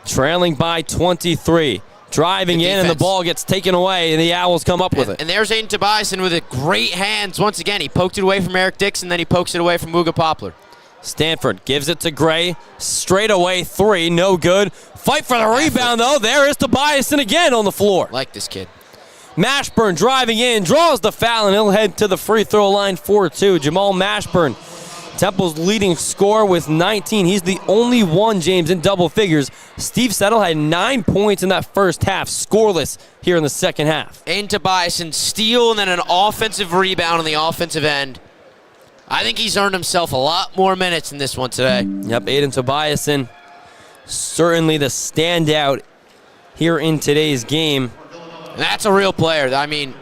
trailing by 23. Driving in, and the ball gets taken away, and the Owls come up with it. And there's Hayden Tobiasen with it. Great hands once again. He poked it away from Eric Dixon, then he pokes it away from Muga Poplar. Stanford gives it to Gray. Straight away 3, no good. Fight for the rebound, though. There is Tobiasen again on the floor. Like this kid. Mashburn driving in, draws the foul, and he'll head to the free throw line for 2. Jamal Mashburn, Temple's leading scorer with 19. He's the only one, James, in double figures. Steve Settle had 9 points in that first half, scoreless here in the second half. Hayden Tobiasen, steal and then an offensive rebound on the offensive end. I think he's earned himself a lot more minutes in this one today. Yep, Hayden Tobiasen, certainly the standout here in today's game. And that's a real player. I mean,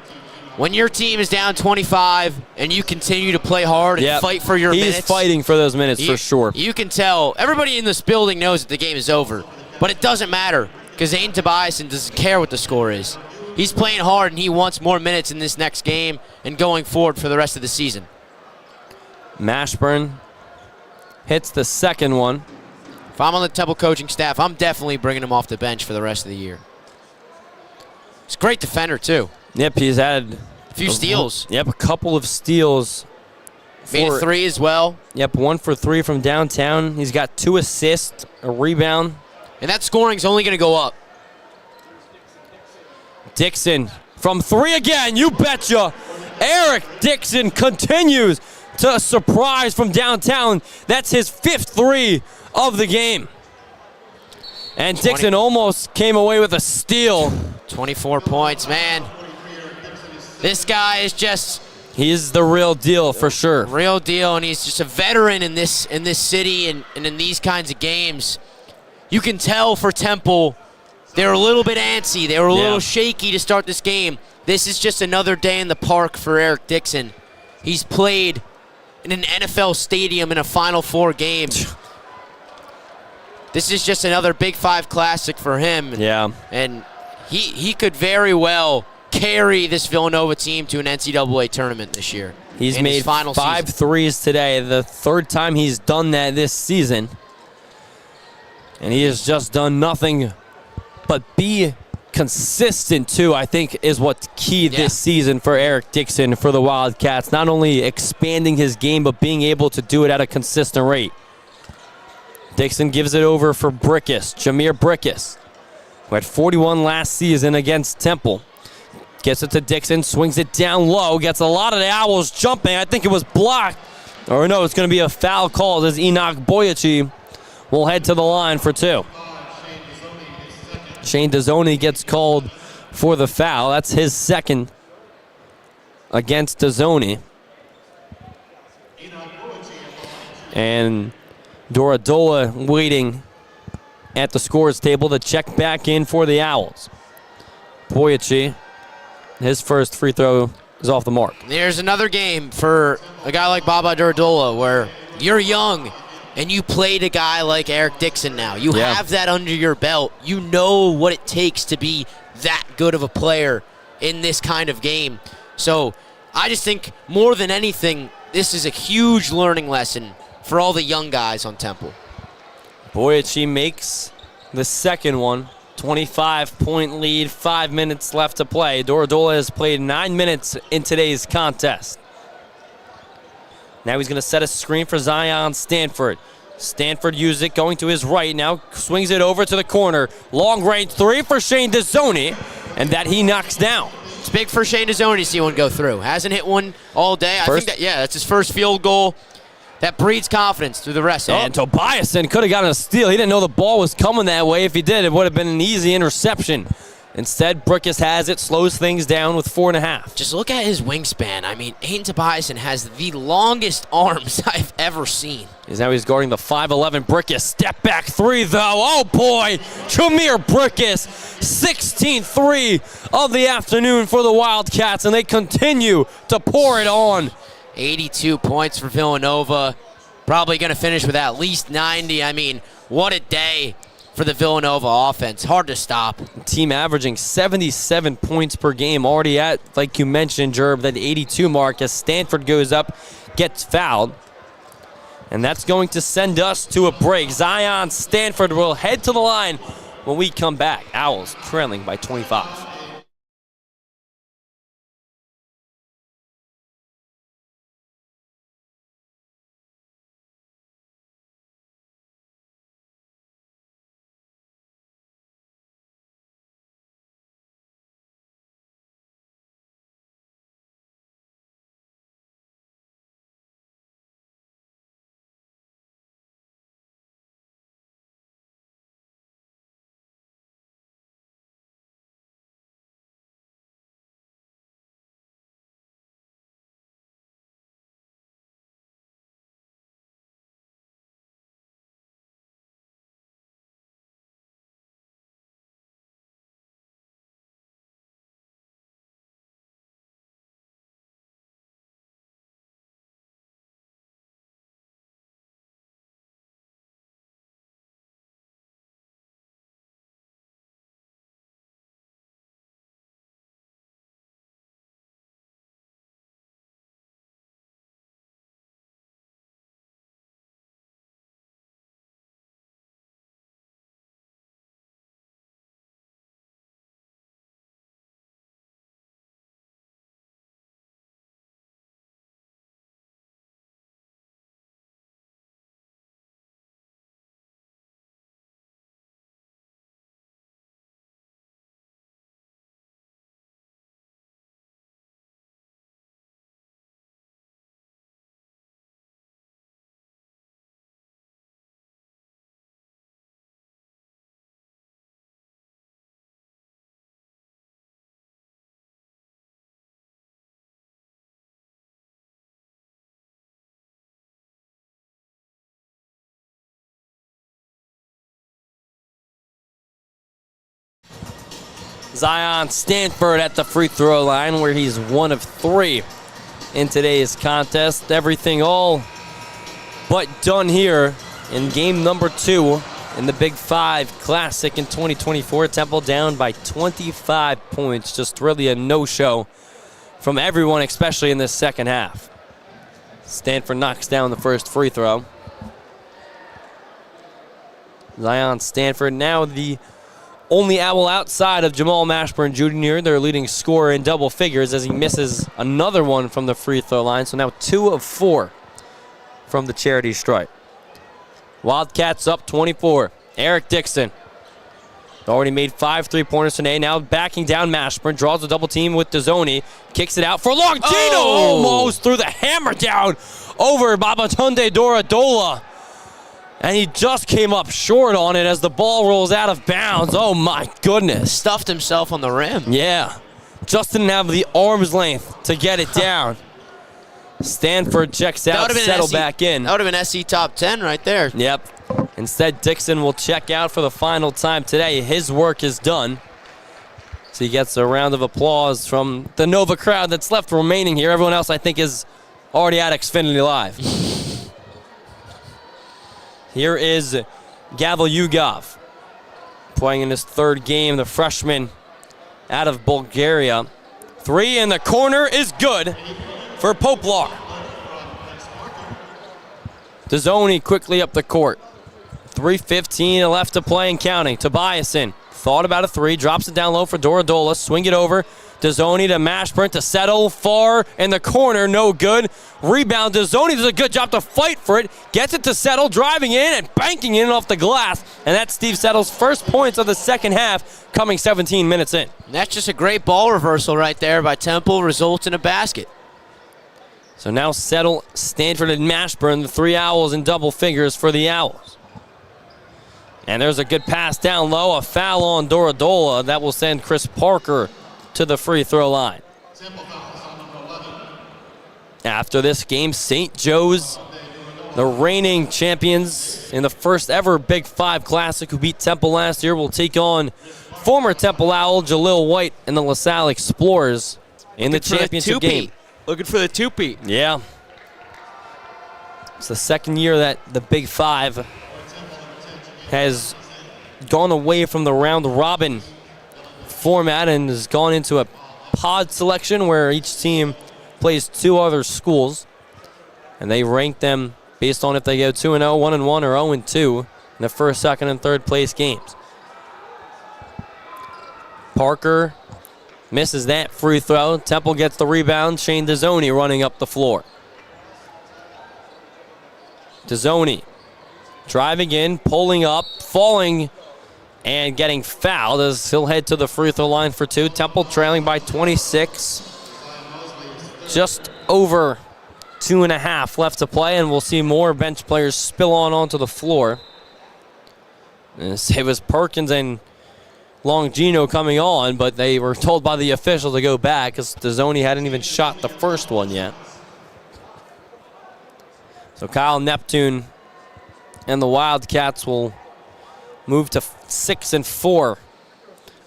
when your team is down 25 and you continue to play hard and fight for your minutes. He's fighting for those minutes for sure. You can tell. Everybody in this building knows that the game is over. But it doesn't matter because Hayden Tobiasen doesn't care what the score is. He's playing hard and he wants more minutes in this next game and going forward for the rest of the season. Mashburn hits the second one. If I'm on the Temple coaching staff, I'm definitely bringing him off the bench for the rest of the year. He's a great defender, too. Yep, he's had a few steals. Yep, a couple of steals. Made a 3 as well. Yep, 1 for 3 from downtown. He's got 2 assists, a rebound. And that scoring's only going to go up. Dixon from 3 again, you betcha. Eric Dixon continues to surprise from downtown. That's his 5th 3 of the game. And Dixon almost came away with a steal. 24 points, man. This guy is just... He's the real deal for sure. Real deal, and he's just a veteran in this city and in these kinds of games. You can tell for Temple They were a little bit antsy. They were a Yeah. little shaky to start this game. This is just another day in the park for Eric Dixon. He's played in an NFL stadium in a Final Four game. This is just another Big Five classic for him. Yeah. And he could very well carry this Villanova team to an NCAA tournament this year. He's in his made final 5 season. threes today, the third time he's done that this season. And he has just done nothing but be consistent, too, I think is what's key this season for Eric Dixon for the Wildcats. Not only expanding his game, but being able to do it at a consistent rate. Dixon gives it over for Brickus, Jameer Brickus, who had 41 last season against Temple. Gets it to Dixon, swings it down low, gets a lot of the Owls jumping. I think it was blocked. Or no, it's going to be a foul called as Enoch Boyachi will head to the line for 2. Shane Dezzoni gets called for the foul. That's his second against Dezzoni. And Dorodola waiting at the scores table to check back in for the Owls. Boyachi, his first free throw is off the mark. There's another game for a guy like Baba Dorodola where you're young and you played a guy like Eric Dixon now. You have that under your belt. You know what it takes to be that good of a player in this kind of game. So I just think more than anything, this is a huge learning lesson for all the young guys on Temple. Boyachi makes the second one. 25-point lead, 5 minutes left to play. Dorodola has played 9 minutes in today's contest. Now he's going to set a screen for Zion Stanford. Stanford uses it, going to his right. Now swings it over to the corner. Long-range 3 for Shane Dezzoni, and that he knocks down. It's big for Shane Dezzoni to see one go through. Hasn't hit one all day. I think that's his first field goal. That breeds confidence through the rest. And Tobiasen could have gotten a steal. He didn't know the ball was coming that way. If he did, it would have been an easy interception. Instead, Brickus has it, slows things down with 4.5. Just look at his wingspan. I mean, Hayden Tobiasen has the longest arms I've ever seen. Now he's guarding the 5'11 Brickus. Step back 3, though. Oh, boy. Jameer Brickus, 16th 3 of the afternoon for the Wildcats, and they continue to pour it on. 82 points for Villanova. Probably going to finish with at least 90. I mean, what a day for the Villanova offense. Hard to stop. Team averaging 77 points per game. Already at, like you mentioned, Jerb, that 82 mark as Stanford goes up, gets fouled. And that's going to send us to a break. Zion Stanford will head to the line when we come back. Owls trailing by 25. Zion Stanford at the free throw line, where he's 1 of 3 in today's contest. Everything all but done here in game number 2 in the Big 5 Classic in 2024. Temple down by 25 points. Just really a no-show from everyone, especially in this second half. Stanford knocks down the first free throw. Zion Stanford now the only Owl outside of Jamal Mashburn Jr., their leading scorer in double figures, as he misses another one from the free throw line. So now 2 of 4 from the charity stripe. Wildcats up 24. Eric Dixon already made 5 3-pointers today. Now backing down Mashburn, draws a double team with Dezzoni, kicks it out for long. Gino almost threw the hammer down over Babatunde Dorodola. And he just came up short on it as the ball rolls out of bounds. Oh, my goodness. Stuffed himself on the rim. Yeah. Just didn't have the arm's length to get it down. Stanford checks out, settle back in. That would have been SC top 10 right there. Yep. Instead, Dixon will check out for the final time today. His work is done. So he gets a round of applause from the Nova crowd that's left remaining here. Everyone else, I think, is already at Xfinity Live. Here is Gavel Yugov playing in his 3rd game, the freshman out of Bulgaria. 3 in the corner is good for Poplar. Dezzoni quickly up the court. 3:15 left to play and counting. Tobiasen thought about a 3, drops it down low for Dorodola, swing it over. Dezzoni to Mashburn to settle far in the corner, no good. Rebound, Dezzoni does a good job to fight for it, gets it to Settle, driving in and banking in off the glass. And that's Steve Settle's first points of the second half, coming 17 minutes in. And that's just a great ball reversal right there by Temple, results in a basket. So now Settle, Stanford, and Mashburn, the 3 Owls in double figures for the Owls. And there's a good pass down low, a foul on Dorodola. That will send Chris Parker to the free throw line. After this game, St. Joe's, the reigning champions in the first ever Big 5 Classic, who beat Temple last year, will take on former Temple Owl Jalil White and the LaSalle Explorers in the championship game. Looking for the two-peat. Yeah. It's the second year that the Big 5 has gone away from the round robin format and has gone into a pod selection where each team plays 2 other schools, and they rank them based on if they go 2-0, 1-1, or 0-2 in the first, second, and third place games. Parker misses that free throw. Temple gets the rebound. Shane Dezzoni running up the floor. Dezzoni driving in, pulling up, falling, and getting fouled as he'll head to the free throw line for 2. Temple trailing by 26. Just over 2.5 left to play, and we'll see more bench players spill onto the floor. It was Perkins and Longino coming on, but they were told by the official to go back because Dezzoni hadn't even shot the first one yet. So Kyle Neptune and the Wildcats will move to 6-4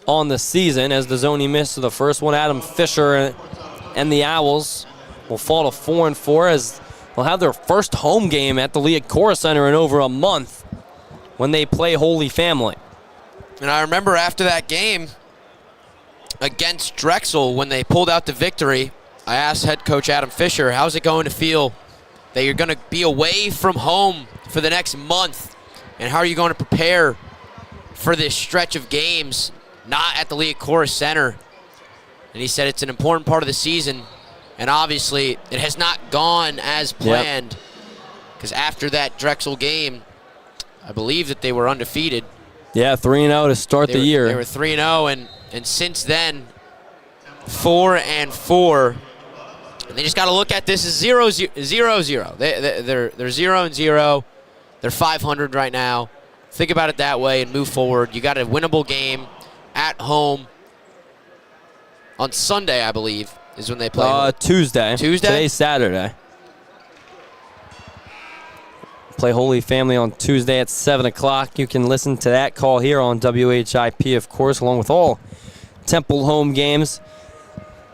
on the season as Dezzoni missed the first one. Adam Fisher and the Owls will fall to 4-4 as they'll have their first home game at the Liacouras Center in over a month when they play Holy Family. And I remember after that game against Drexel, when they pulled out the victory, I asked head coach Adam Fisher, how's it going to feel that you're going to be away from home for the next month? And how are you going to prepare for this stretch of games not at the Liacouras Center? And he said it's an important part of the season, and obviously it has not gone as planned, because after that Drexel game, I believe that they were undefeated. Yeah, 3-0 to start the year. They were 3-0, and since then, 4-4. And they just got to look at this as 0-0. They're 0-0. They're 500 right now. Think about it that way and move forward. You got a winnable game at home on Sunday, I believe, is when they play. Tuesday. Today's Saturday. Play Holy Family on Tuesday at 7 o'clock. You can listen to that call here on WHIP, of course, along with all Temple home games.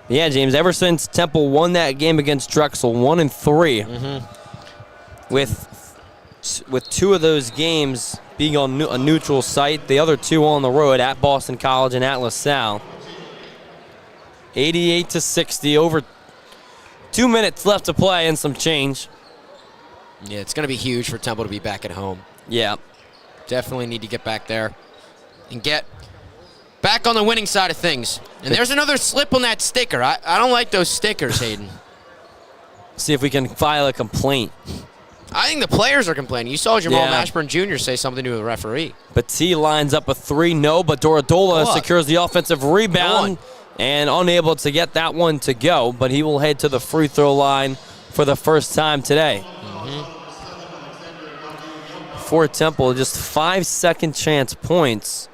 Yeah, James, ever since Temple won that game against Drexel, 1-3, with 2 of those games being on a neutral site, the other 2 on the road at Boston College and at LaSalle. 88-60, over 2 minutes left to play and some change. Yeah, it's going to be huge for Temple to be back at home. Yeah. Definitely need to get back there and get back on the winning side of things. And there's another slip on that sticker. I don't like those stickers, Hayden. See if we can file a complaint. I think the players are complaining. You saw Jamal Yeah. Mashburn Jr. say something to the referee. Battie lines up a 3, no, but Dorodola secures the offensive rebound and unable to get that one to go, but he will head to the free throw line for the first time today. For Temple, just 5 second chance points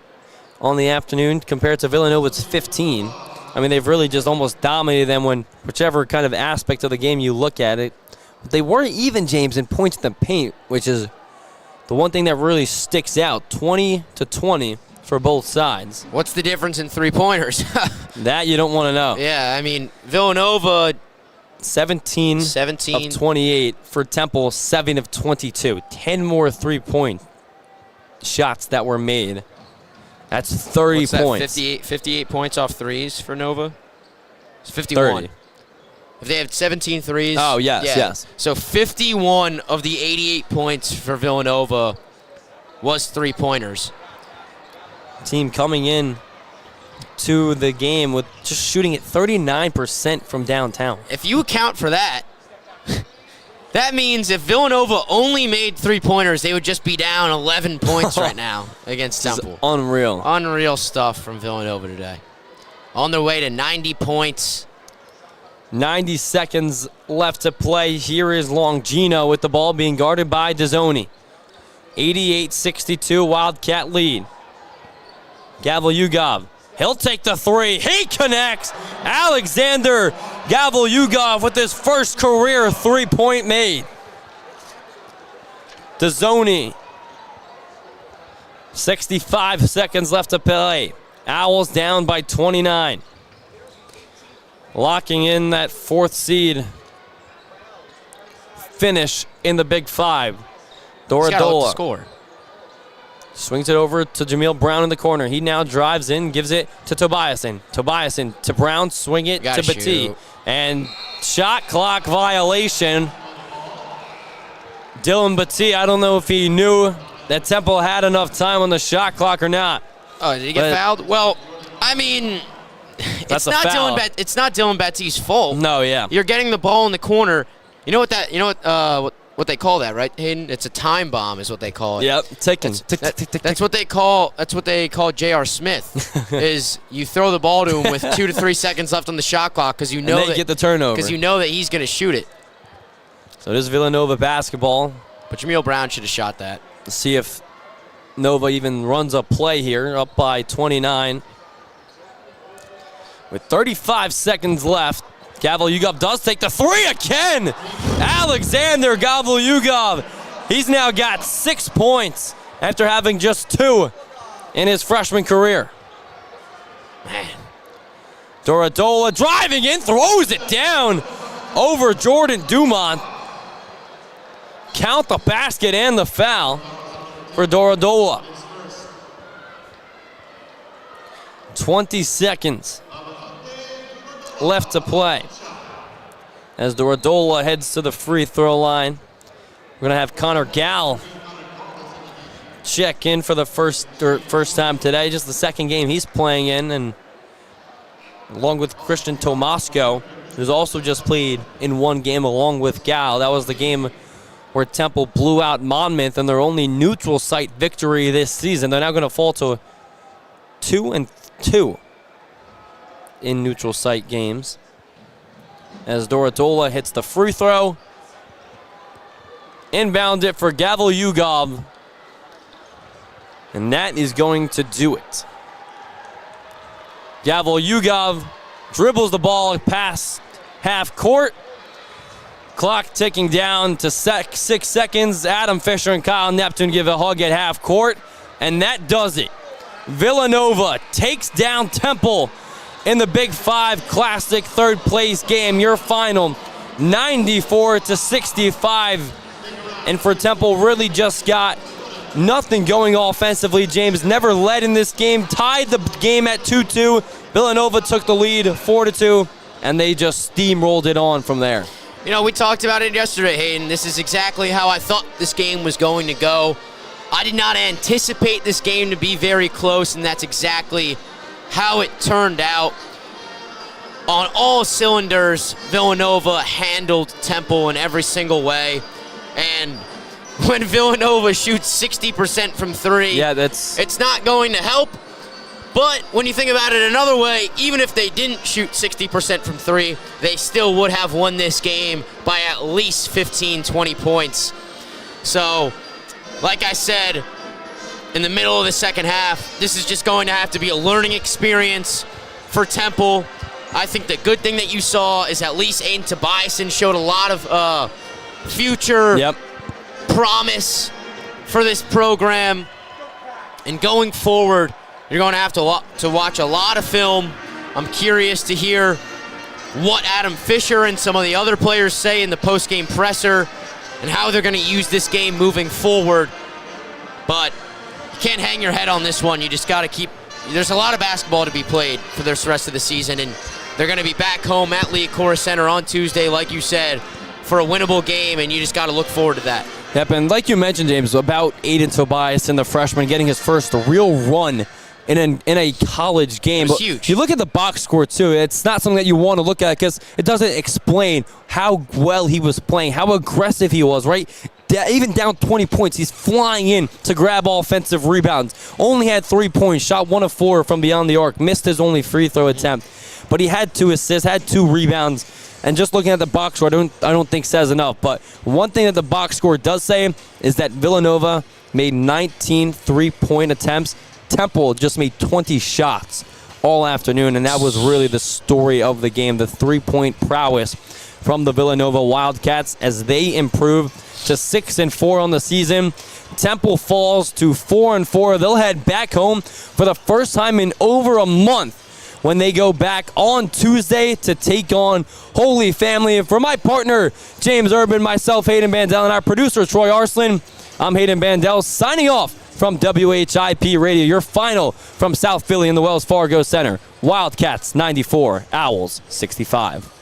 on the afternoon compared to Villanova's 15. I mean, they've really just almost dominated them when whichever kind of aspect of the game you look at it. But they weren't even, James, in points in the paint, which is the one thing that really sticks out. 20-20 for both sides. What's the difference in three-pointers? That you don't want to know. Yeah, I mean, Villanova 17 of 28 for Temple, 7 of 22. 10 more three-point shots that were made. That's 30 What's that, points. 58 points off threes for Nova? It's 51. 30. If they have 17 threes. Oh, yes, yes. So 51 of the 88 points for Villanova was three-pointers. Team coming in to the game with just shooting at 39% from downtown. If you account for that, that means if Villanova only made three-pointers, they would just be down 11 points right now against Temple. Unreal. Unreal stuff from Villanova today. On their way to 90 points. 90 seconds left to play. Here is Longino with the ball being guarded by Dezzoni. 88-62 Wildcat lead. Gavel-Yugov. He'll take the 3. He connects. Alexander Gavel-Yugov with his first career 3-point made. Dezzoni. 65 seconds left to play. Owls down by 29. Locking in that 4th seed finish in the Big 5. Dorodola Score. swings it over to Jameel Brown in the corner. He now drives in, gives it to Tobiasen. Tobiasen to Brown, swing it to Battie. And shot clock violation. Dylan Battie, I don't know if he knew that Temple had enough time on the shot clock or not. Oh, did he get fouled? Well, I mean, it's not Dylan Battie's fault. No, yeah. You're getting the ball in the corner. You know what they call that, right, Hayden? It's a time bomb, is what they call it. Yep, ticking. That's what they call. That's what they call J.R. Smith. Is you throw the ball to him with 2 to 3 seconds left on the shot clock because you know they get the turnover. Because you know that he's going to shoot it. So it is Villanova basketball. But Jameel Brown should have shot that. Let's see if Nova even runs a play here, up by 29. With 35 seconds left, Gavel-Yugov does take the 3 again. Alexander Gavel-Yugov. He's now got 6 points after having just 2 in his freshman career. Man. Dorodola driving in, throws it down over Jordan Dumont. Count the basket and the foul for Dorodola. 20 seconds left to play as Dorodola heads to the free throw line. We're going to have Connor Gall check in for the first time today, just the second game he's playing in, and along with Christian Tomasco, who's also just played in one game along with Gall. That was the game where Temple blew out Monmouth in their only neutral site victory this season. They're now going to fall to 2-2 in neutral site games as Dorodola hits the free throw. Inbound it for Gavel-Yugov. And that is going to do it. Gavel-Yugov dribbles the ball past half court. Clock ticking down to 6 seconds. Adam Fisher and Kyle Neptune give a hug at half court. And that does it. Villanova takes down Temple in the Big Five Classic third place game. Your final, 94-65. And for Temple, really just got nothing going offensively. James never led in this game, tied the game at 2-2. Villanova took the lead 4-2, and they just steamrolled it on from there. You know, we talked about it yesterday, Hayden. This is exactly how I thought this game was going to go. I did not anticipate this game to be very close, and that's exactly how it turned out. On all cylinders, Villanova handled Temple in every single way. And when Villanova shoots 60% from three, it's not going to help. But when you think about it another way, even if they didn't shoot 60% from three, they still would have won this game by at least 15, 20 points. So, like I said, in the middle of the second half, this is just going to have to be a learning experience for Temple. I think the good thing that you saw is at least Hayden Tobiasen showed a lot of future promise for this program. And going forward, you're going to have to watch a lot of film. I'm curious to hear what Adam Fisher and some of the other players say in the post-game presser and how they're going to use this game moving forward. But you can't hang your head on this one. You just got to keep... There's a lot of basketball to be played for this rest of the season, and they're going to be back home at Liacouras Center on Tuesday, like you said, for a winnable game, and you just got to look forward to that. Yep, and like you mentioned, James, about Hayden Tobiasen, the freshman, getting his first real run in a college game. It was huge. You look at the box score, too. It's not something that you want to look at because it doesn't explain how well he was playing, how aggressive he was, right? Even down 20 points, he's flying in to grab offensive rebounds. Only had 3 points, shot 1 of 4 from beyond the arc, missed his only free throw attempt. But he had 2 assists, had 2 rebounds. And just looking at the box score, I don't think says enough. But one thing that the box score does say is that Villanova made 19 three-point attempts. Temple just made 20 shots all afternoon, and that was really the story of the game, the three-point prowess from the Villanova Wildcats as they improve to 6-4 on the season. Temple falls to 4-4. They'll head back home for the first time in over a month when they go back on Tuesday to take on Holy Family. And for my partner, James Urban, myself, Hayden Bandel, and our producer, Troy Arslan, I'm Hayden Bandel signing off from WHIP Radio. Your final from South Philly in the Wells Fargo Center. Wildcats 94, Owls 65.